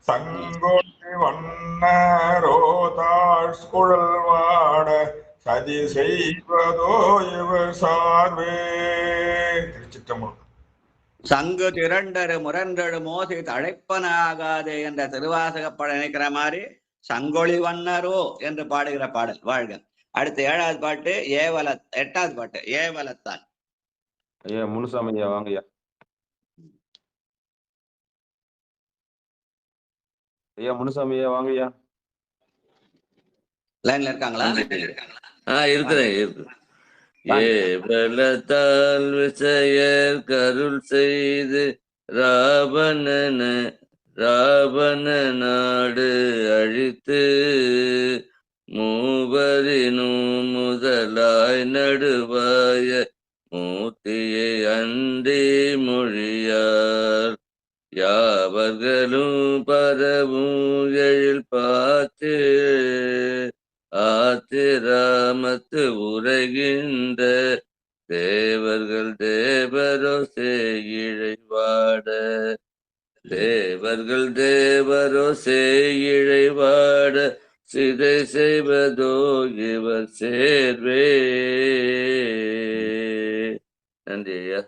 சங்கொட்டி வண்ணரோ தாழ்குழல் வாட சதி செய்வதோ இவர் சார்பே. திருச்சிற்றம்பலம். சங்கு திரண்டரு முரண்டரு மோசி தழைப்பனாகாதே என்ற திருவாசகப்பட நினைக்கிற மாதிரி சங்கொழி வண்ணரோ என்று பாடுகிற பாடல். வாழ்க. அடுத்து 7வது பாட்டு 8வது பாட்டு ஏவலத்தான். ஐயா முனுசாமி ஐயா வாங்கய்யா. ஐயா முனுசாமி ஐயா வாங்க ஐயா. லைன்ல இருக்காங்களா? இருக்கிறேன் இருக்கு. ஏவலத்தால் விசையர் கருள் செய்து ராவண நாடு அழித்து மூவரினும் முதலாய் நடுவாய மூர்த்தியை அன்றி மொழியார் யாவர்களும் பரவும் எழில் பார்த்து ஆத்திராமத்து உரைகின்ற தேவர்கள் தேவரோ செய்யிழைவாட தேவர்கள் தேவரோ செய்யிழைவாட சிதை செய்வதோ இவர் சேர்வே. நன்றி ஐயா.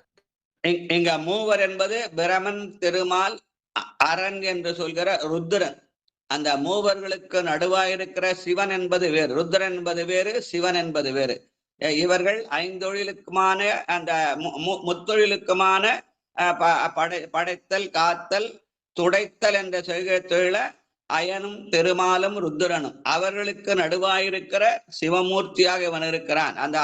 இங்க மூவர் என்பது பிரமன், திருமால், அரண் என்று சொல்கிற ருத்ரன். அந்த மூவர்களுக்கு நடுவாயிருக்கிற சிவன் என்பது வேறு, ருத்ரன் என்பது வேறு, சிவன் என்பது வேறு. இவர்கள் ஐந்தொழிலுக்குமான அந்த முத்தொழிலுக்குமான படைத்தல், காத்தல், துடைத்தல் என்ற செய்கை தொழில அயனும் திருமாலும் ருத்ரனும் அவர்களுக்கு நடுவாயிருக்கிற சிவமூர்த்தியாக இவன் இருக்கிறான். அந்த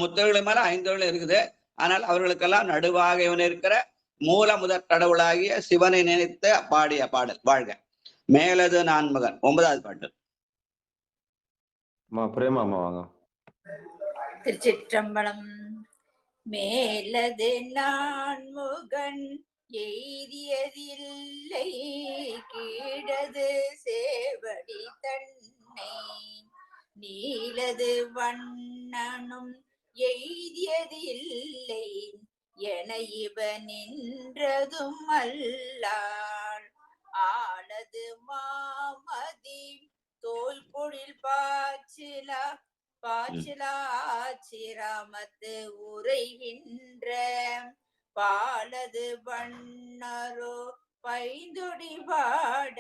முத்தொழில் மேல ஐந்தொழில் இருக்குது. ஆனால் அவர்களுக்கெல்லாம் நடுவாக இவன் இருக்கிற மூல முதற் கடவுளாகிய சிவனை நினைத்து பாடிய பாடல் வாழ்க. மேலது நான்முகன் 9வது பாட்டு. பிரேமாமா வாங்க. திருச்சிற்றம்பலம். மேலது நான்முகன் எய்தியதில்லை கீழது சேவடி தன்னை நீலது வண்ணனும் எய்தியதில்லை என இவ நின்றதும் அல்லாள் ஆனது மாமதி தோல் பொழில் பாச்சிலாச்சிராமத்து உரைகின்ற பாலது வண்ணரோ பைந்தொடி பாட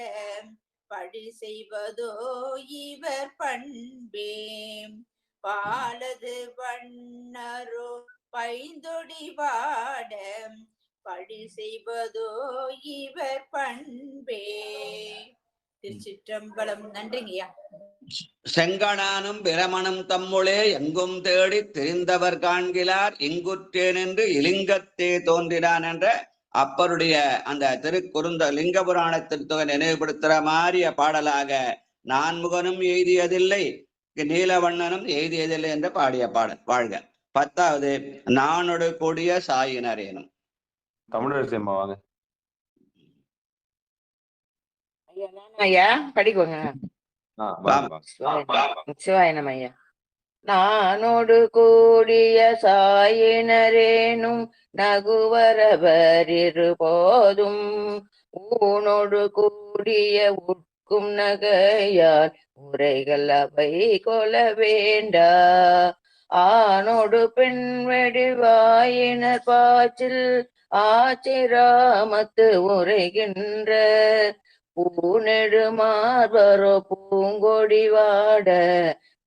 பழி செய்வதோ இவர் பண்பே. பாலது வண்ணரோ பைந்தொடி பாட பழி செய்வதோ இவர் பண்பே. திருச்சிற்றம்பலம். நன்றிங்கய்யா. செங்கணானும் பிரமனும் தம்முளே எங்கும் தேடி தெரிந்தவர் காண்கிறார் இங்குற்றேன் என்று இலிங்கத்தே தோன்றினான் என்ற அப்பருடைய அந்த திருக்குறுந்த லிங்க புராண திருத்தொகை நினைவுபடுத்துற மாறிய பாடலாக நான்முகனும் எய்தியதில்லை நீலவண்ணனும் எய்தியதில்லை என்று பாடிய பாடல் வாழ்க. 10வது நானொடு கூடிய சாயினரேனும். தமிழரசி அம்மா வாங்க. ஐயா படிக்குவாங்க. சிவாயனம் ஐயா. நானோடு கூடிய சாயினரேனும் நகுவரவரிரு போதும் ஊனோடு கூடிய உட்கும் நகையால் உரைகள் அவை கொல வேண்டா ஆனோடு பெண் வெடிவாயினர் பாச்சில் ஆச்சிராமத்து உரைகின்ற பூநெடு மார்பரோ பூங்கொடி வாட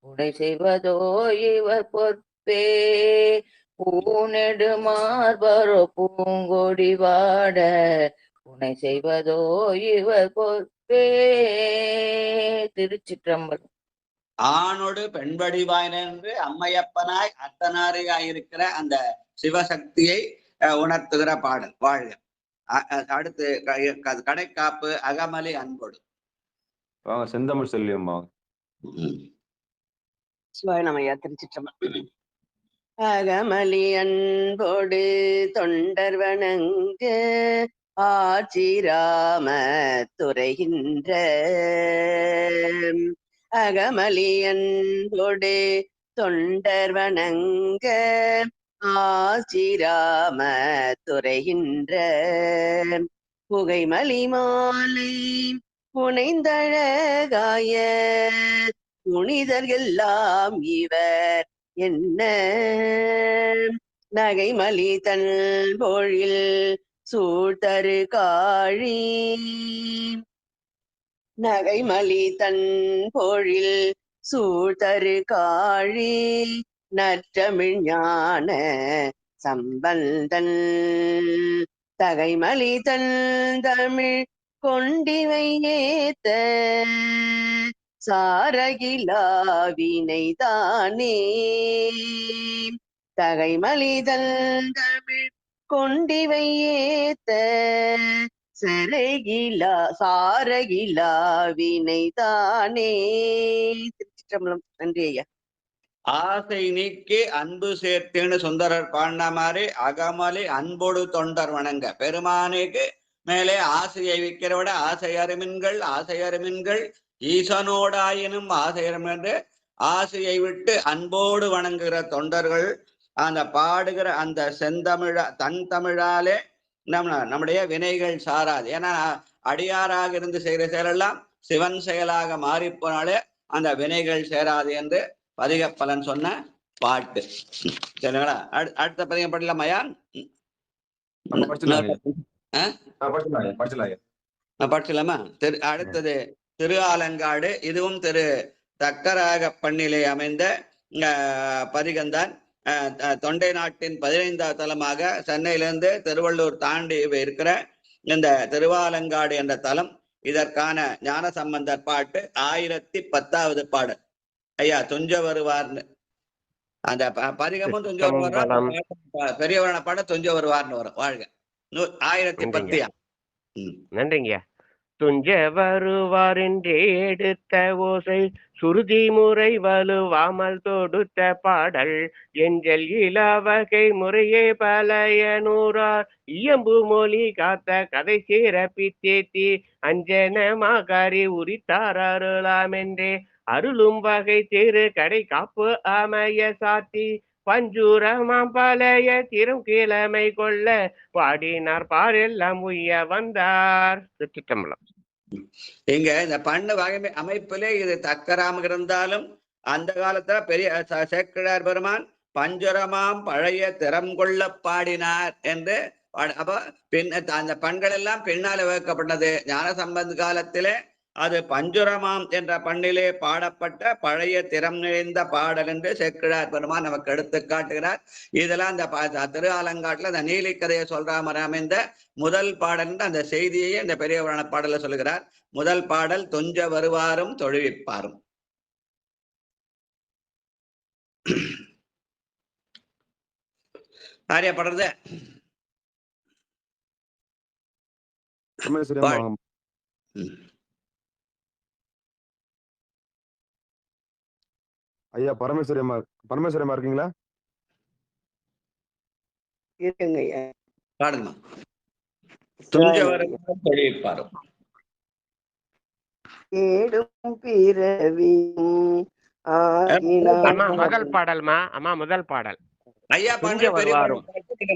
உடை செய்வதோ இவர் பொற்பே. பூநெடு மார்பரோ பூங்கொடி வாட உடை செய்வதோ இவர் பொற்பே. திருச்சிற்றம்பலம். ஆணோடு பெண்படிவாயின் என்று அம்மையப்பனாய் அத்தனாரியாய் இருக்கிற அந்த சிவசக்தியை உணர்த்துகிற பாடல் வாழ்க. அடுத்து கடைக்காப்பு அகமலி அன்போடு வாங்க. செந்தமிழ் செல்வியம்மா. சிவாயனமையா. திருச்சிற்றம்பலம். அகமலி அன்போடு தொண்டர் வணங்க ஆச்சிராம துரைகின்ற அகமலி அன்போடு தொண்டர் வணங்க ஆச்சிராம துரைகின்ற புகைமலி மாலை புனைந்தழகாய புனிதர் எல்லாம் இவர் என்ன நகைமலி தன் பொழில் சூழ்தரு காழி நகைமலி தன் பொழில் சூழ்தரு காழி நற்றமிழ் ஞான சம்பந்தன் தகைமலி தன் தமிழ் கொண்டிவை ஏத்த சாரகிலாவினை தானே தகைமலிதல் தமிழ் கொண்டிவை ஏத்த சாரகிலாவினை தானே. திருச்சிற்றம்பலம். நன்றி ஐயா. ஆசை நீக்கி அன்பு சேர்த்துன்னு சுந்தரர் பாடின மாதிரி அகமலி அன்போடு தொண்டர் வணங்க. பெருமானுக்கு மேலே ஆசையை விற்கிற விட ஆசை அருமின்கள் ஈசனோடாயினும் ஆசை என்று ஆசையை விட்டு அன்போடு வணங்குகிற தொண்டர்கள் அந்த பாடுகிற அந்த தன் தமிழாலே நம்முடைய வினைகள் சாராது. ஏன்னா அடியாராக இருந்து செய்கிற செயலெல்லாம் சிவன் செயலாக மாறிப்போனாலே அந்த வினைகள் சேராது என்று பதிக பலன் சொன்ன பாட்டு. சரிங்களா? அடுத்த பதிகம் படிக்கலாமாயா? படிச்சலாமா? அடுத்தது திரு ஆலங்காடு. இதுவும் திரு தக்கராக பண்ணிலே அமைந்த பதிகம்தான். தொண்டை நாட்டின் 15வது தலமாக சென்னையிலிருந்து திருவள்ளூர் தாண்டி இருக்கிற இந்த திருவாலங்காடு என்ற தலம். இதற்கான ஞான சம்பந்தர் பாட்டு 1010வது பாடல். ஐயா துஞ்ச வருவார்னு அந்த பதிகமும் துஞ்ச வருவார், பெரியவரான பாட துஞ்ச வருவார்னு வரும். வாழ்க. 1010. நன்றிங்கய்யா. துஞ்ச வருவார் என்றே எடுத்த ஓசை சுருதி முறை வலுவாமல் தொடுத்த பாடல் எஞ்சல் இளவகை முறையே பழைய நூறார் இயம்பு மொழி காத்த கதை சிறப்பித்தேத்தி அஞ்சனமாகாரி உரித்தார் அருளாம் என்றே அருளும் வகை திரு கடை காப்பு அமைய சாத்தி பஞ்சுரமாம் பழைய திரும் கிழமை கொள்ள பாடினார் பாரெல்லாம் உய்ய வந்தார். திருச்சிற்றம்பலம். இங்க இந்த பண்ணு வகை அமைப்பிலே இது தக்கராம இருந்தாலும் அந்த காலத்துல பெரிய சேக்கிழார் பெருமான் பஞ்சுரமாம் பழைய திறம் கொள்ள பாடினார் என்று. அப்ப அந்த பண்கள் எல்லாம் பின்னால வகுக்கப்பட்டது. ஞான சம்பந்த காலத்திலே அது பஞ்சுரமாம் என்ற பண்ணிலே பாடப்பட்ட பழைய திறம் நிறைந்த பாடல் என்று சேக்கிழார் பெருமான் நமக்கு எடுத்து காட்டுகிறார். இதெல்லாம் அந்த திரு ஆலங்காட்டுல அந்த நீலிக்கதையை சொல்ற மாதிரி அமைந்த முதல் பாடல் அந்த செய்தியை இந்த பெரியவரான பாடல சொல்லுகிறார். முதல் பாடல் துஞ்ச வருவாரும் தொழுவிப்பாரும். யாரையா பாடுறது? ஐயா பரமேஸ்வரியம்மா இருக்கீங்களா? இருக்குங்க ஐயா. பாடுங்கம்மா. துஞ்ச வருவாரும் தொழுவிப்பாரும். ஏடும் பிறவியும் முதல் பாடல்மா. அம்மா முதல் பாடல். ஐயா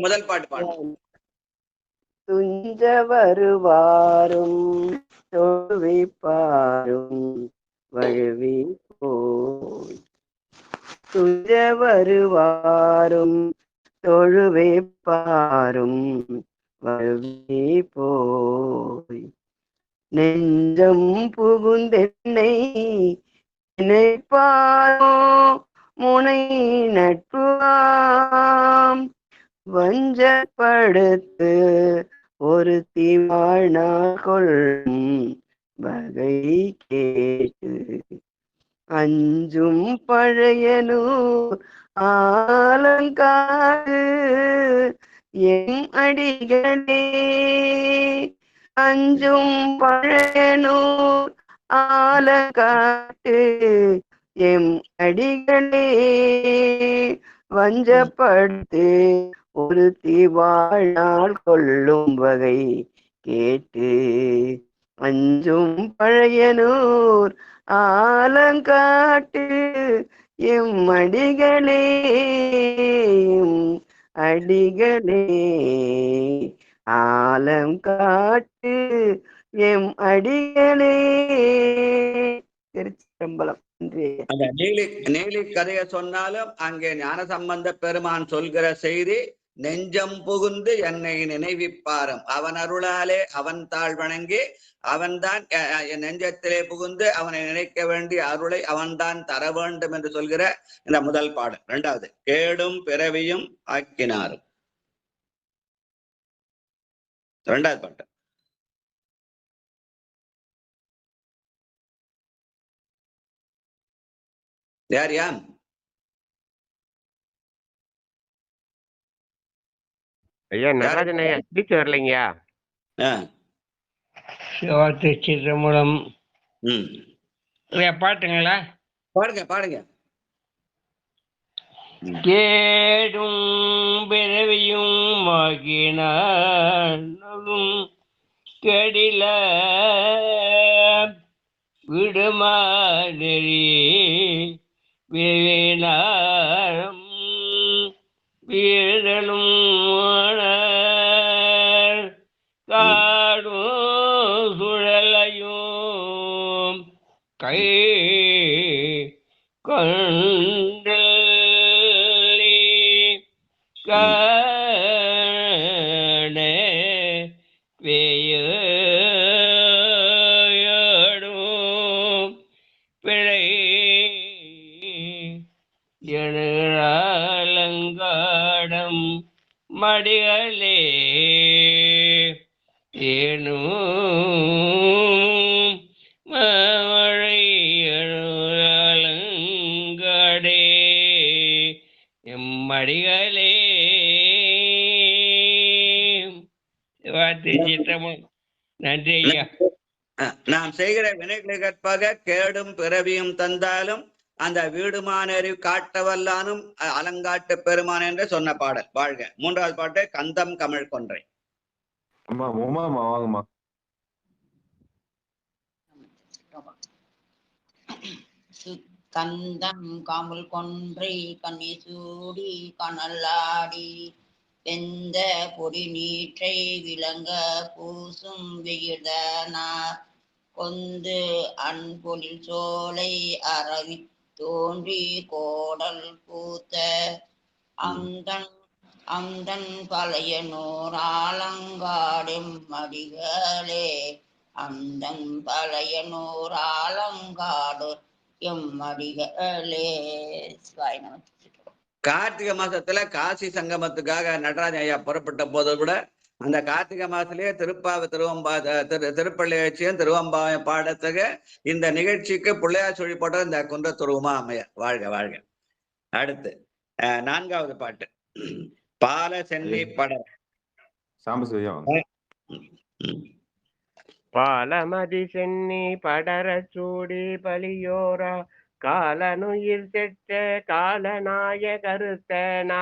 முதல் பாட்டு பாடும். துஞ்ச வருவாரும் தொழுவிப்பாரும் வழுவி போய் துஞ்ச வருவாரும் தொழுவிப்பாரும் வழுவி போய் நெஞ்சம் புகுந்தென்னை நினைப்பாரோ முனை நட்புவாம் வஞ்சப்படுத்து ஒரு தீவாழ்நாள் கொள்ளும் வகை கேட்டு அஞ்சும் பழையனூர் ஆலங்காடு என் அடிகளே அஞ்சும் பழையனூர் ஆலங்காட்டு எம் அடிகளே வஞ்சப்படுத்து ஒரு தீவாழ்நாள் கொள்ளும் வகை கேட்டு அஞ்சும் பழையனூர் ஆலங்காட்டு எம் அடிகளே அடிகளே ஆலம் காட்டு எம் அடிகளே. திருச்சிற்றம்பலம். அந்த நீலி கதையை சொன்னாலும் அங்கே ஞான சம்பந்த பெருமான் சொல்கிற செய்தி நெஞ்சம் புகுந்து என்னை நினைவிப்பாரும். அவன் அருளாலே அவன் தாழ் வணங்கி அவன்தான் நெஞ்சத்திலே புகுந்து அவனை நினைக்க வேண்டிய அருளை அவன்தான் தர வேண்டும் என்று சொல்கிற இந்த முதல் பாடல். இரண்டாவது கேடும் பிறவியும் ஆக்கினாரும். இரண்டாவது பாட்டு யார் யாம்? ஐயா நடராஜன் ஐயா ஸ்பீச் வரலைங்கய்யா. சிவா திருச்சிற்றம்பலம். ம் பாட்டுங்களா? பாடுங்க பாடுங்க. கேடும் பிறவியும் ஆகினாலும் கடில விடுமா நெறி வினாரம் வீழலும் காடும் சுழலையும் கை கொண்டு காண வேயோடும் பிழை எழுங்காடம் மடிகளே ஏனும் மழை எழுங்காடே எம்மடிகளே. நன்றி ஐயா. நாம் செய்கிற வினைகளை கற்பாக கேடும் பிறவியும் தந்தாலும் அந்த வீடுமானறி காட்டவல்லானும் அலங்காட்டு பெருமான் என்று சொன்ன பாடல். வாழ்க. மூன்றாவது பாட்டு கந்தம் கமிழ் கொன்றை. அம்மா உமாமா வாங்கம்மா. கந்தம் காமல் கொன்றை கண்ணி சூடி கனலாடி வெந்த பொடி நீற்றை விளங்க பூசும் வெயிர்தனார் கொந்து அன்பொழில் சோலை அறவி தோன்றி கோடல் பூத்த அந்தன் பழையனூர் ஆலங்காடும் மடிகளே அந்தன் பழையனூர் ஆலங்காடு எம்மடிகளே. கார்த்திகை மாசத்துல காசி சங்கமத்துக்காக நடராஜன் ஐயா புறப்பட்ட போது கூட அந்த கார்த்திகை மாசத்திலேயே திருப்பள்ளி வச்சியும் திருவம்பாவையும் பாடத்துக்கு இந்த நிகழ்ச்சிக்கு பிள்ளையார் சொல்லி போட்ட இந்த குன்றத்துருவமா அமைய. வாழ்க வாழ்க. அடுத்து நான்காவது பாட்டு பால சென்னி படர. பாலமதி சென்னி படர சூடி பலியோரா காலனுயிர் செற்ற காலநாய கருத்தனா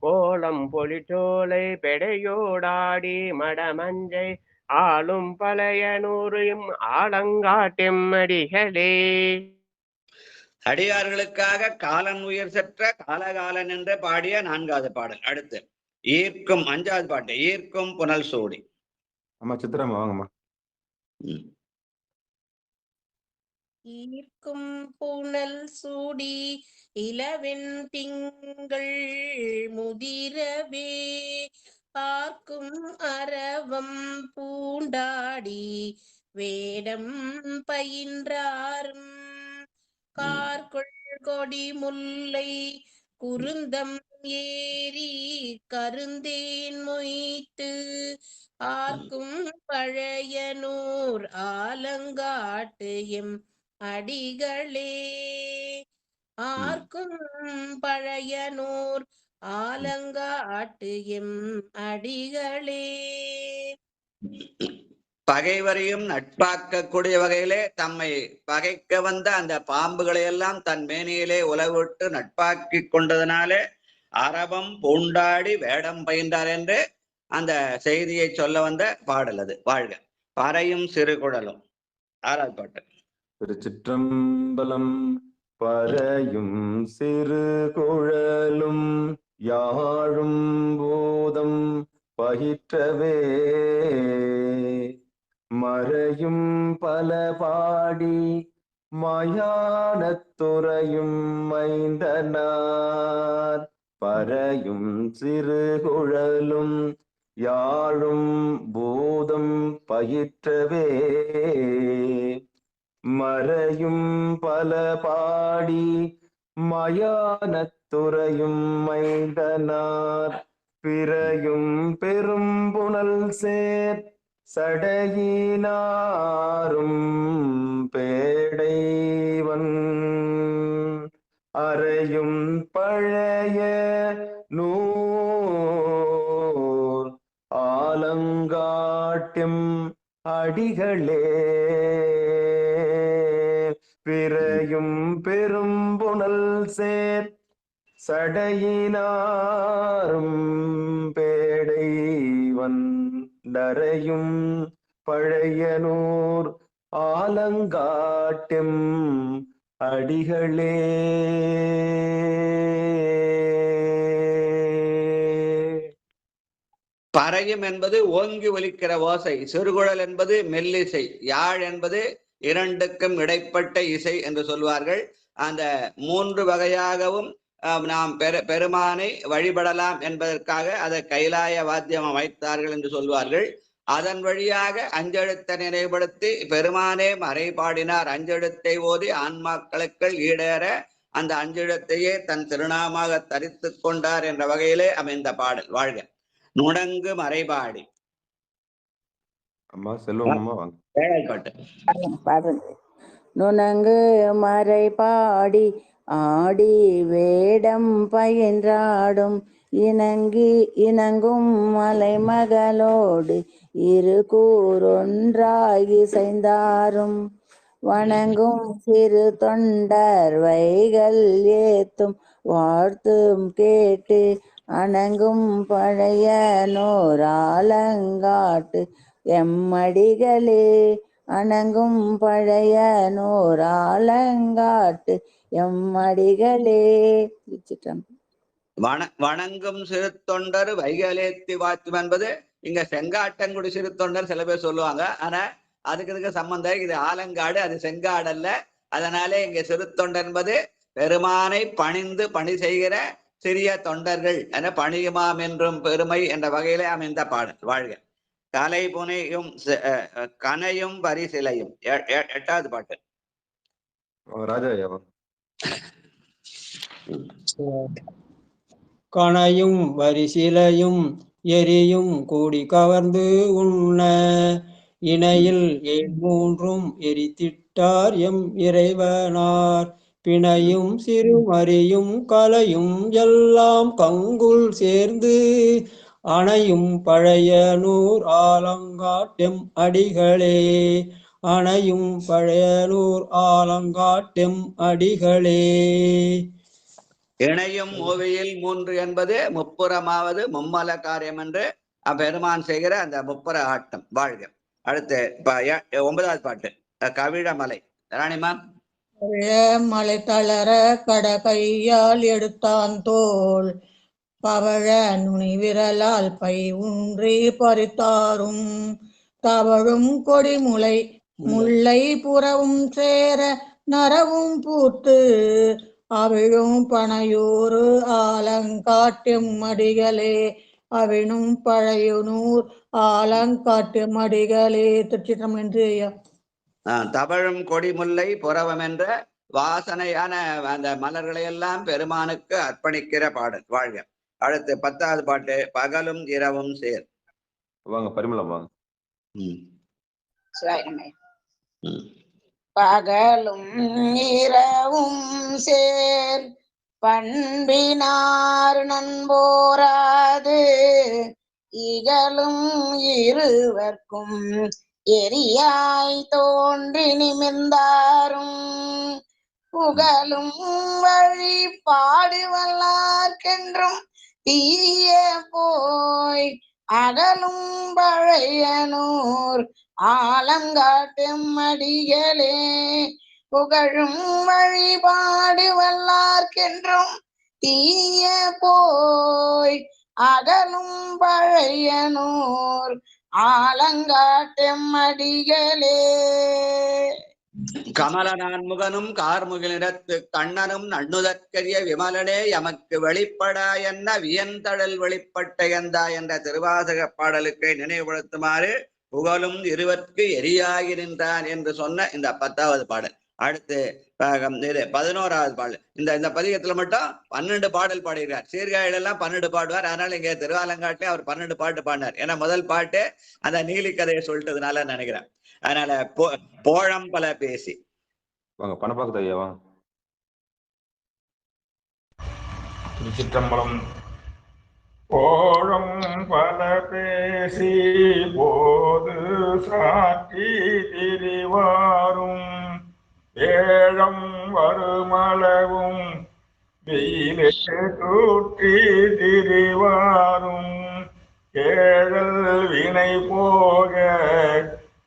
கோலம் பொலிச்சோலை பெடையோடாடி மடமஞ்சை ஆளும் பழையனூரையும் ஆலங்காட்டெம்மடிகளே. அடியார்களுக்காக காலன் உயிர் செற்ற காலகாலன் என்று பாடிய நான்காவது பாடல். அடுத்து ஈர்க்கும் அஞ்சாவது பாட்டு ஈர்க்கும் புனல் சூடி. அம்மா சித்திரம்மா வாங்கம்மா. ஈர்க்கும் புனல் சூடி இளவெண் திங்கள் முதிரவே பார்க்கும் அரவம் பூண்டாடி வேடம் பயின்றாரும் கார்கொள் கொடி முல்லை குருந்தம் ஏறி கருந்தேன் மொய்த்து ஆர்க்கும் பழையனூர் ஆலங்காட்டு எம் அடிகளே ஆர்க்கும் பழையனூர் ஆலங்காட்டு எம் அடிகளே. பகைவரையும் நட்பாக்கக்கூடிய வகையிலே தம்மை பகைக்க வந்த அந்த பாம்புகளை எல்லாம் தன் மேனியிலே உலவிட்டு நட்பாக்கி கொண்டதனாலே அரவம் பூண்டாடி வேடம் பயின்றார் என்று அந்த செய்தியை சொல்ல வந்த பாடல் அது. வாழ்க. பறையும் சிறு குழலும். ஆறாவது பாட்டு திருச்சிற்றம்பலம். பறையும் சிறு குழலும் யாழும் பூதம் பயிற்றவே மறையும் பல பாடி மயானத்துறையும் மைந்தனார் பறையும் சிறு குழலும் யாழும் பூதம் பயிற்றவே மறையும் பல பாடி மயானத்துறையும் மைந்தனார் பிறையும் பெரும் புனல் சேர் சடையினாரும் பேடைவன் அறையும் பழைய நூல் ஆலங்காட்டும் அடிகளே பிறையும் பெரும்புணல் சேர் சடையினாரும் பேடை வண்டரையும் பழையனூர் ஆலங்காட்டும் அடிகளே. பறையும் என்பது ஓங்கி ஒலிக்கிற ஓசை, சிறுகுழல் என்பது மெல்லிசை, யாழ் என்பது இரண்டுக்கும் இடைப்பட்ட இசை என்று சொல்வார்கள். அந்த மூன்று வகையாகவும் நாம் பெருமானை வழிபடலாம் என்பதற்காக அதை கைலாய வாத்தியம் அமைத்தார்கள் என்று சொல்வார்கள். அதன் வழியாக அஞ்செழுத்தை நினைவுபடுத்தி பெருமானே மறை பாடினார். அஞ்செழுத்தை ஓதி ஆன்மாக்களுக்கு ஈடேற அந்த அஞ்செழுத்தையே தன் திருநாமாக தரித்து கொண்டார் என்ற வகையிலே அமைந்த பாடல். வாழ்க நுணங்கு மறைபாடி. அம்மா செல்வம் அம்மா வாங்க. பாட்டு நுணங்கு மறைபாடி ஆடி வேடம் பயின்றாடும் இணங்கும் மலைமகளோடு இரு கூறொன்றாகி செய்தாரும் வணங்கும் சிறு தொண்டர் வைகள் ஏத்தும் வாழ்த்தும் கேட்டு அணங்கும் பழைய நோராலங்காட்டு எம்மடிகளே அணங்கும் பழைய நோராலங்காட்டு எம்மடிகளே. வணங்கும் சிறு தொண்டர் வைகலேத்தி வாத்தும் என்பது இங்க செங்காட்டங்குடி சிறு தொண்டர் சில பேர் சொல்லுவாங்க. ஆனா அதுக்கு சம்பந்தம் இது ஆலங்காடு, அது செங்காடு அல்ல. அதனாலே இங்க சிறு தொண்டர் என்பது பெருமானை பணிந்து பணி செய்கிற சிறிய தொண்டர்கள் என பணியுமாம் என்றும் பெருமை என்ற வகையிலே அமைந்த பாடல். வாழ்க கலை புனையும் கனையும் வரிசிலையும். எட்டாவது பாட்டு ராஜா. கனையும் வரிசிலையும் எரியும் கூடி கவர்ந்து உண்ண இணையில் மூன்றும் எரித்திட்டார் எம் இறைவனார் பிணையும் சிறுமறியும் கலையும் எல்லாம் கங்குல் சேர்ந்து அணையும் பழைய நூர் ஆலங்காட்டெம் அடிகளே அணையும் பழைய நூர் ஆலங்காட்டெம் அடிகளே. இணையும் மூவியில் மூன்று என்பது முப்புறமாவது மும்மல காரியம் என்று பெருமான் செய்கிற அந்த முப்புற ஆட்டம். வாழ்க. அடுத்து 9வது பாட்டு கவிழமலை. ராணிமா. மலை தளர கட கையால் எடுத்தான் தோல் பவழ நுனி விரலால் பை ஊன்றி பறித்தாரும் தவழும் கொடிமுலை முல்லை புறவும் சேர நரவும் பூத்து அவிழும் பனையூறு ஆலங்காட்டும் மடிகளே அவிழும் பழையனூர் ஆலங்காட்டும் மடிகளே. திருச்சிற்றம் என்று ஐயா. தவழும் கொடிமுல்லை புறவம் என்ற வாசனையான அந்த மலர்களை எல்லாம் பெருமானுக்கு அர்ப்பணிக்கிற பாடல். வாழ்க. அடுத்து 10வது பாட்டு பகலும் இரவும் சேர். வாங்க பரிமளம் வாங்க. பகலும் இரவும் சேர் பண்பினார் நண்போராது இகலும் இருவர்க்கும் எரியாய் தோன்றி நிமிர்ந்தாரும் புகழும் வழி பாடுவல்லார்க்கென்றும் தீய போய் அகலும் பழையனூர் ஆலங்காட்டும் அடிகளே புகழும் வழிபாடு வல்லார்க்கென்றும் தீய போய் அகலும் பழையனூர் ஆலங்காட்டும் அடிகளே. கமலனான் முகனும் கார்முகிலிடத்து கண்ணனும் நண்ணுதற்கரிய விமலனே எமக்கு வெளிப்படா என்ன வியந்தழல் வெளிப்பட்ட எந்தா என்ற திருவாசக பாடலுக்கு நினைவுபடுத்துமாறு புகழும் இருவர்க்கு எரியாகி நின்றான் என்று சொன்ன இந்த 10வது பாடல். அடுத்து 11வது பாடல். இந்த பதிகத்துல மட்டும் 12 பாடல் பாடுகிறார். சீர்காழியெல்லாம் 12 பாடுவார். அதனால இங்க திருவாலங்காட்டிலே அவர் 12 பாட்டு பாடினார். ஏன்னா முதல் பாட்டு அந்த நீலி கதையை சொல்லிட்டதுனால நினைக்கிறேன். அதனால போழம் பல பேசி. வாங்க பணப்பாக்கு ஐயா வாங்க. திருச்சிற்றம்பலம். போழும் பல பேசி போது சாற்றி திரிவாரும் ஏழம் வருமளவும் வெயிலே தூற்றி திரிவாரும் கேழல் வினை போக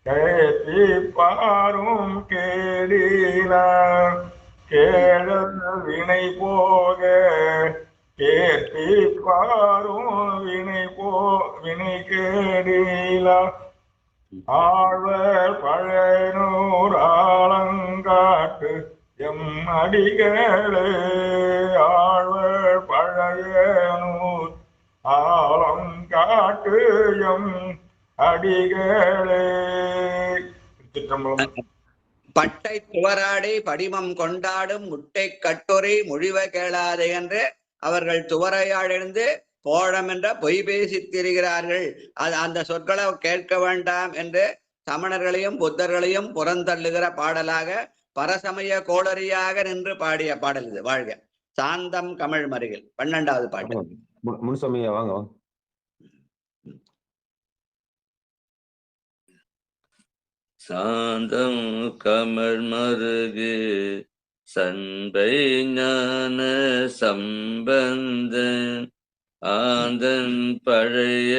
கேட்பிப்பாரும் கேடினார் கேழல் வினை போக கேட்பிப்பாரும் வினை கேடிலா ஆழ்வர் பழையனூர் ஆலங்காட்டு எம் அடிகளே ஆழ்வர் பழையனூர் ஆலங்காட்டு எம் அடிகளே. திருச்சிற்றம்பலம். பட்டை துவராடி படிமம் கொண்டாடும் முட்டை கட்டுரை முழிவ கேளாதே என்று அவர்கள் துவரையாடிருந்து போழம் என்ற பொய் பேசி திரிகிறார்கள். அந்த சொற்களை கேட்க வேண்டாம் என்று சமணர்களையும் புத்தர்களையும் புறந்தள்ளுகிற பாடலாக பரசமய கோளரியாக நின்று பாடிய பாடல் இது. வாழ்க. சாந்தம் கமிழ் மருகில் 12வது பாட்டு. முன்சமய வாங்க. சாந்தம் கமழ் மருகு சண்பை ஞான சம்பந்தன் ஆந்தன் பழைய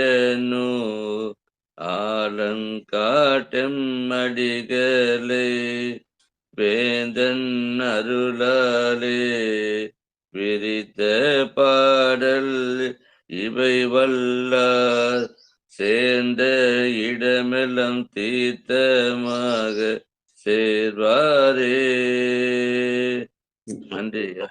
நூல் ஆலங்காட்டும் அடிகளே வேந்தன் அருளாலே விரித்த பாடல் இவை வல்லார் சேர்ந்த இடமெல்லாம் தீர்த்தமாக சேர்வாரே. நன்றியா.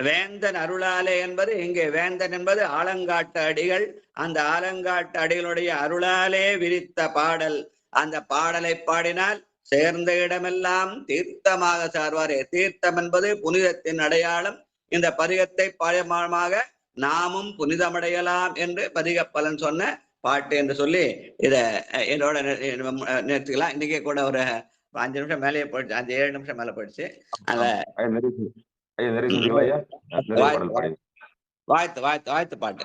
வேந்தன் அருளாலே என்பது இங்கே வேந்தன் என்பது ஆலங்காட்டு அடிகள். அந்த ஆலங்காட்டு அடிகளுடைய அருளாலே விரித்த பாடல். அந்த பாடலை பாடினால் சேர்ந்த இடமெல்லாம் தீர்த்தமாக சார்வாரே. தீர்த்தம் என்பது புனிதத்தின் அடையாளம். இந்த பதிகத்தை பாடமாக நாமும் புனிதமடையலாம் என்று பதிக பலன் சொன்ன பாட்டு என்று சொல்லி இத என்னோட நிறுத்திக்கலாம். இன்னைக்கு கூட ஒரு 5 நிமிஷம் மேலேயே போயிடுச்சு, 5-7 நிமிஷம் மேல போயிடுச்சு. வாழ்த்து பாட்டு.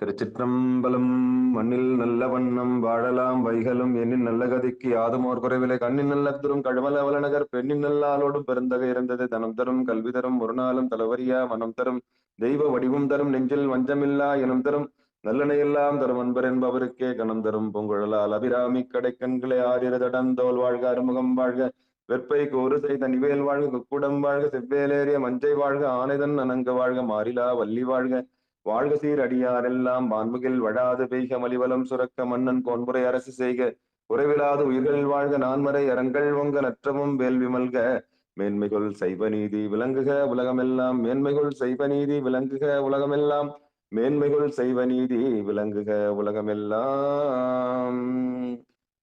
திருச்சிற்றம்பலம். மண்ணில் நல்ல வண்ணம் வாழலாம் வைகளும் எண்ணின் நல்ல கதிக்கு யாதுமோர் குறைவிலை கண்ணின் நல்ல தரும் கழுமல அவலநகர் பெண்ணின் நல்ல ஆளோடும் பெருந்தகை இருந்தது தனம் தரும் கல்வி தரும் ஒரு நாளும் தலைவரியா மனம் தரும் தெய்வ வடிவம் தரும் நெஞ்சில் வஞ்சமில்லா இனம் தரும் நல்லனையெல்லாம் தரும் அன்பர் என்பவருக்கே கணம் தரும் பூங்குழலால் அபிராமி கடை கண்களை ஆரிரதடந்தோல் வாழ்க அறுமுகம் வாழ்க வெப்பை கோரு செய்த நிவேல் வாழ்க குக்குடம் வாழ்க செவ்வேலேறிய மஞ்சை வாழ்க ஆனைதன் அனங்க வாழ்க மாறிலா வள்ளி வாழ்க வாழ்க சீர் அடியாரெல்லாம் வான்முகில் வழாது பெய்க மலிவலம் சுரக்க மன்னன் கோன்முறை அரசு செய்க குறைவிலாது உயிர்களில் வாழ்க நான்மறை அரங்கள் ஒங்க நற்றமும் வேள்வி மல்க மேன்மைகள் சைவ நீதி விளங்குக உலகமெல்லாம் மேன்மைகள் சைவ நீதி விளங்குக உலகமெல்லாம் மேன்மைகள் செய்வ நீதி விளங்குக உலகமெல்லாம்.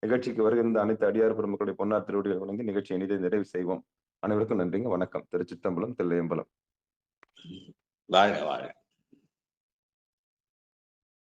நிகழ்ச்சிக்கு வருகின்ற அனைத்து அடியார் பெருமக்களுடைய பொன்னார் திருவடிகளை வழங்கி நிகழ்ச்சியை இனிதை நிறைவு செய்வோம். அனைவருக்கும் நன்றிங்க. வணக்கம். திருச்சிற்றம்பலம், தில்லையம்பலம். வாழ்க வாழ்க.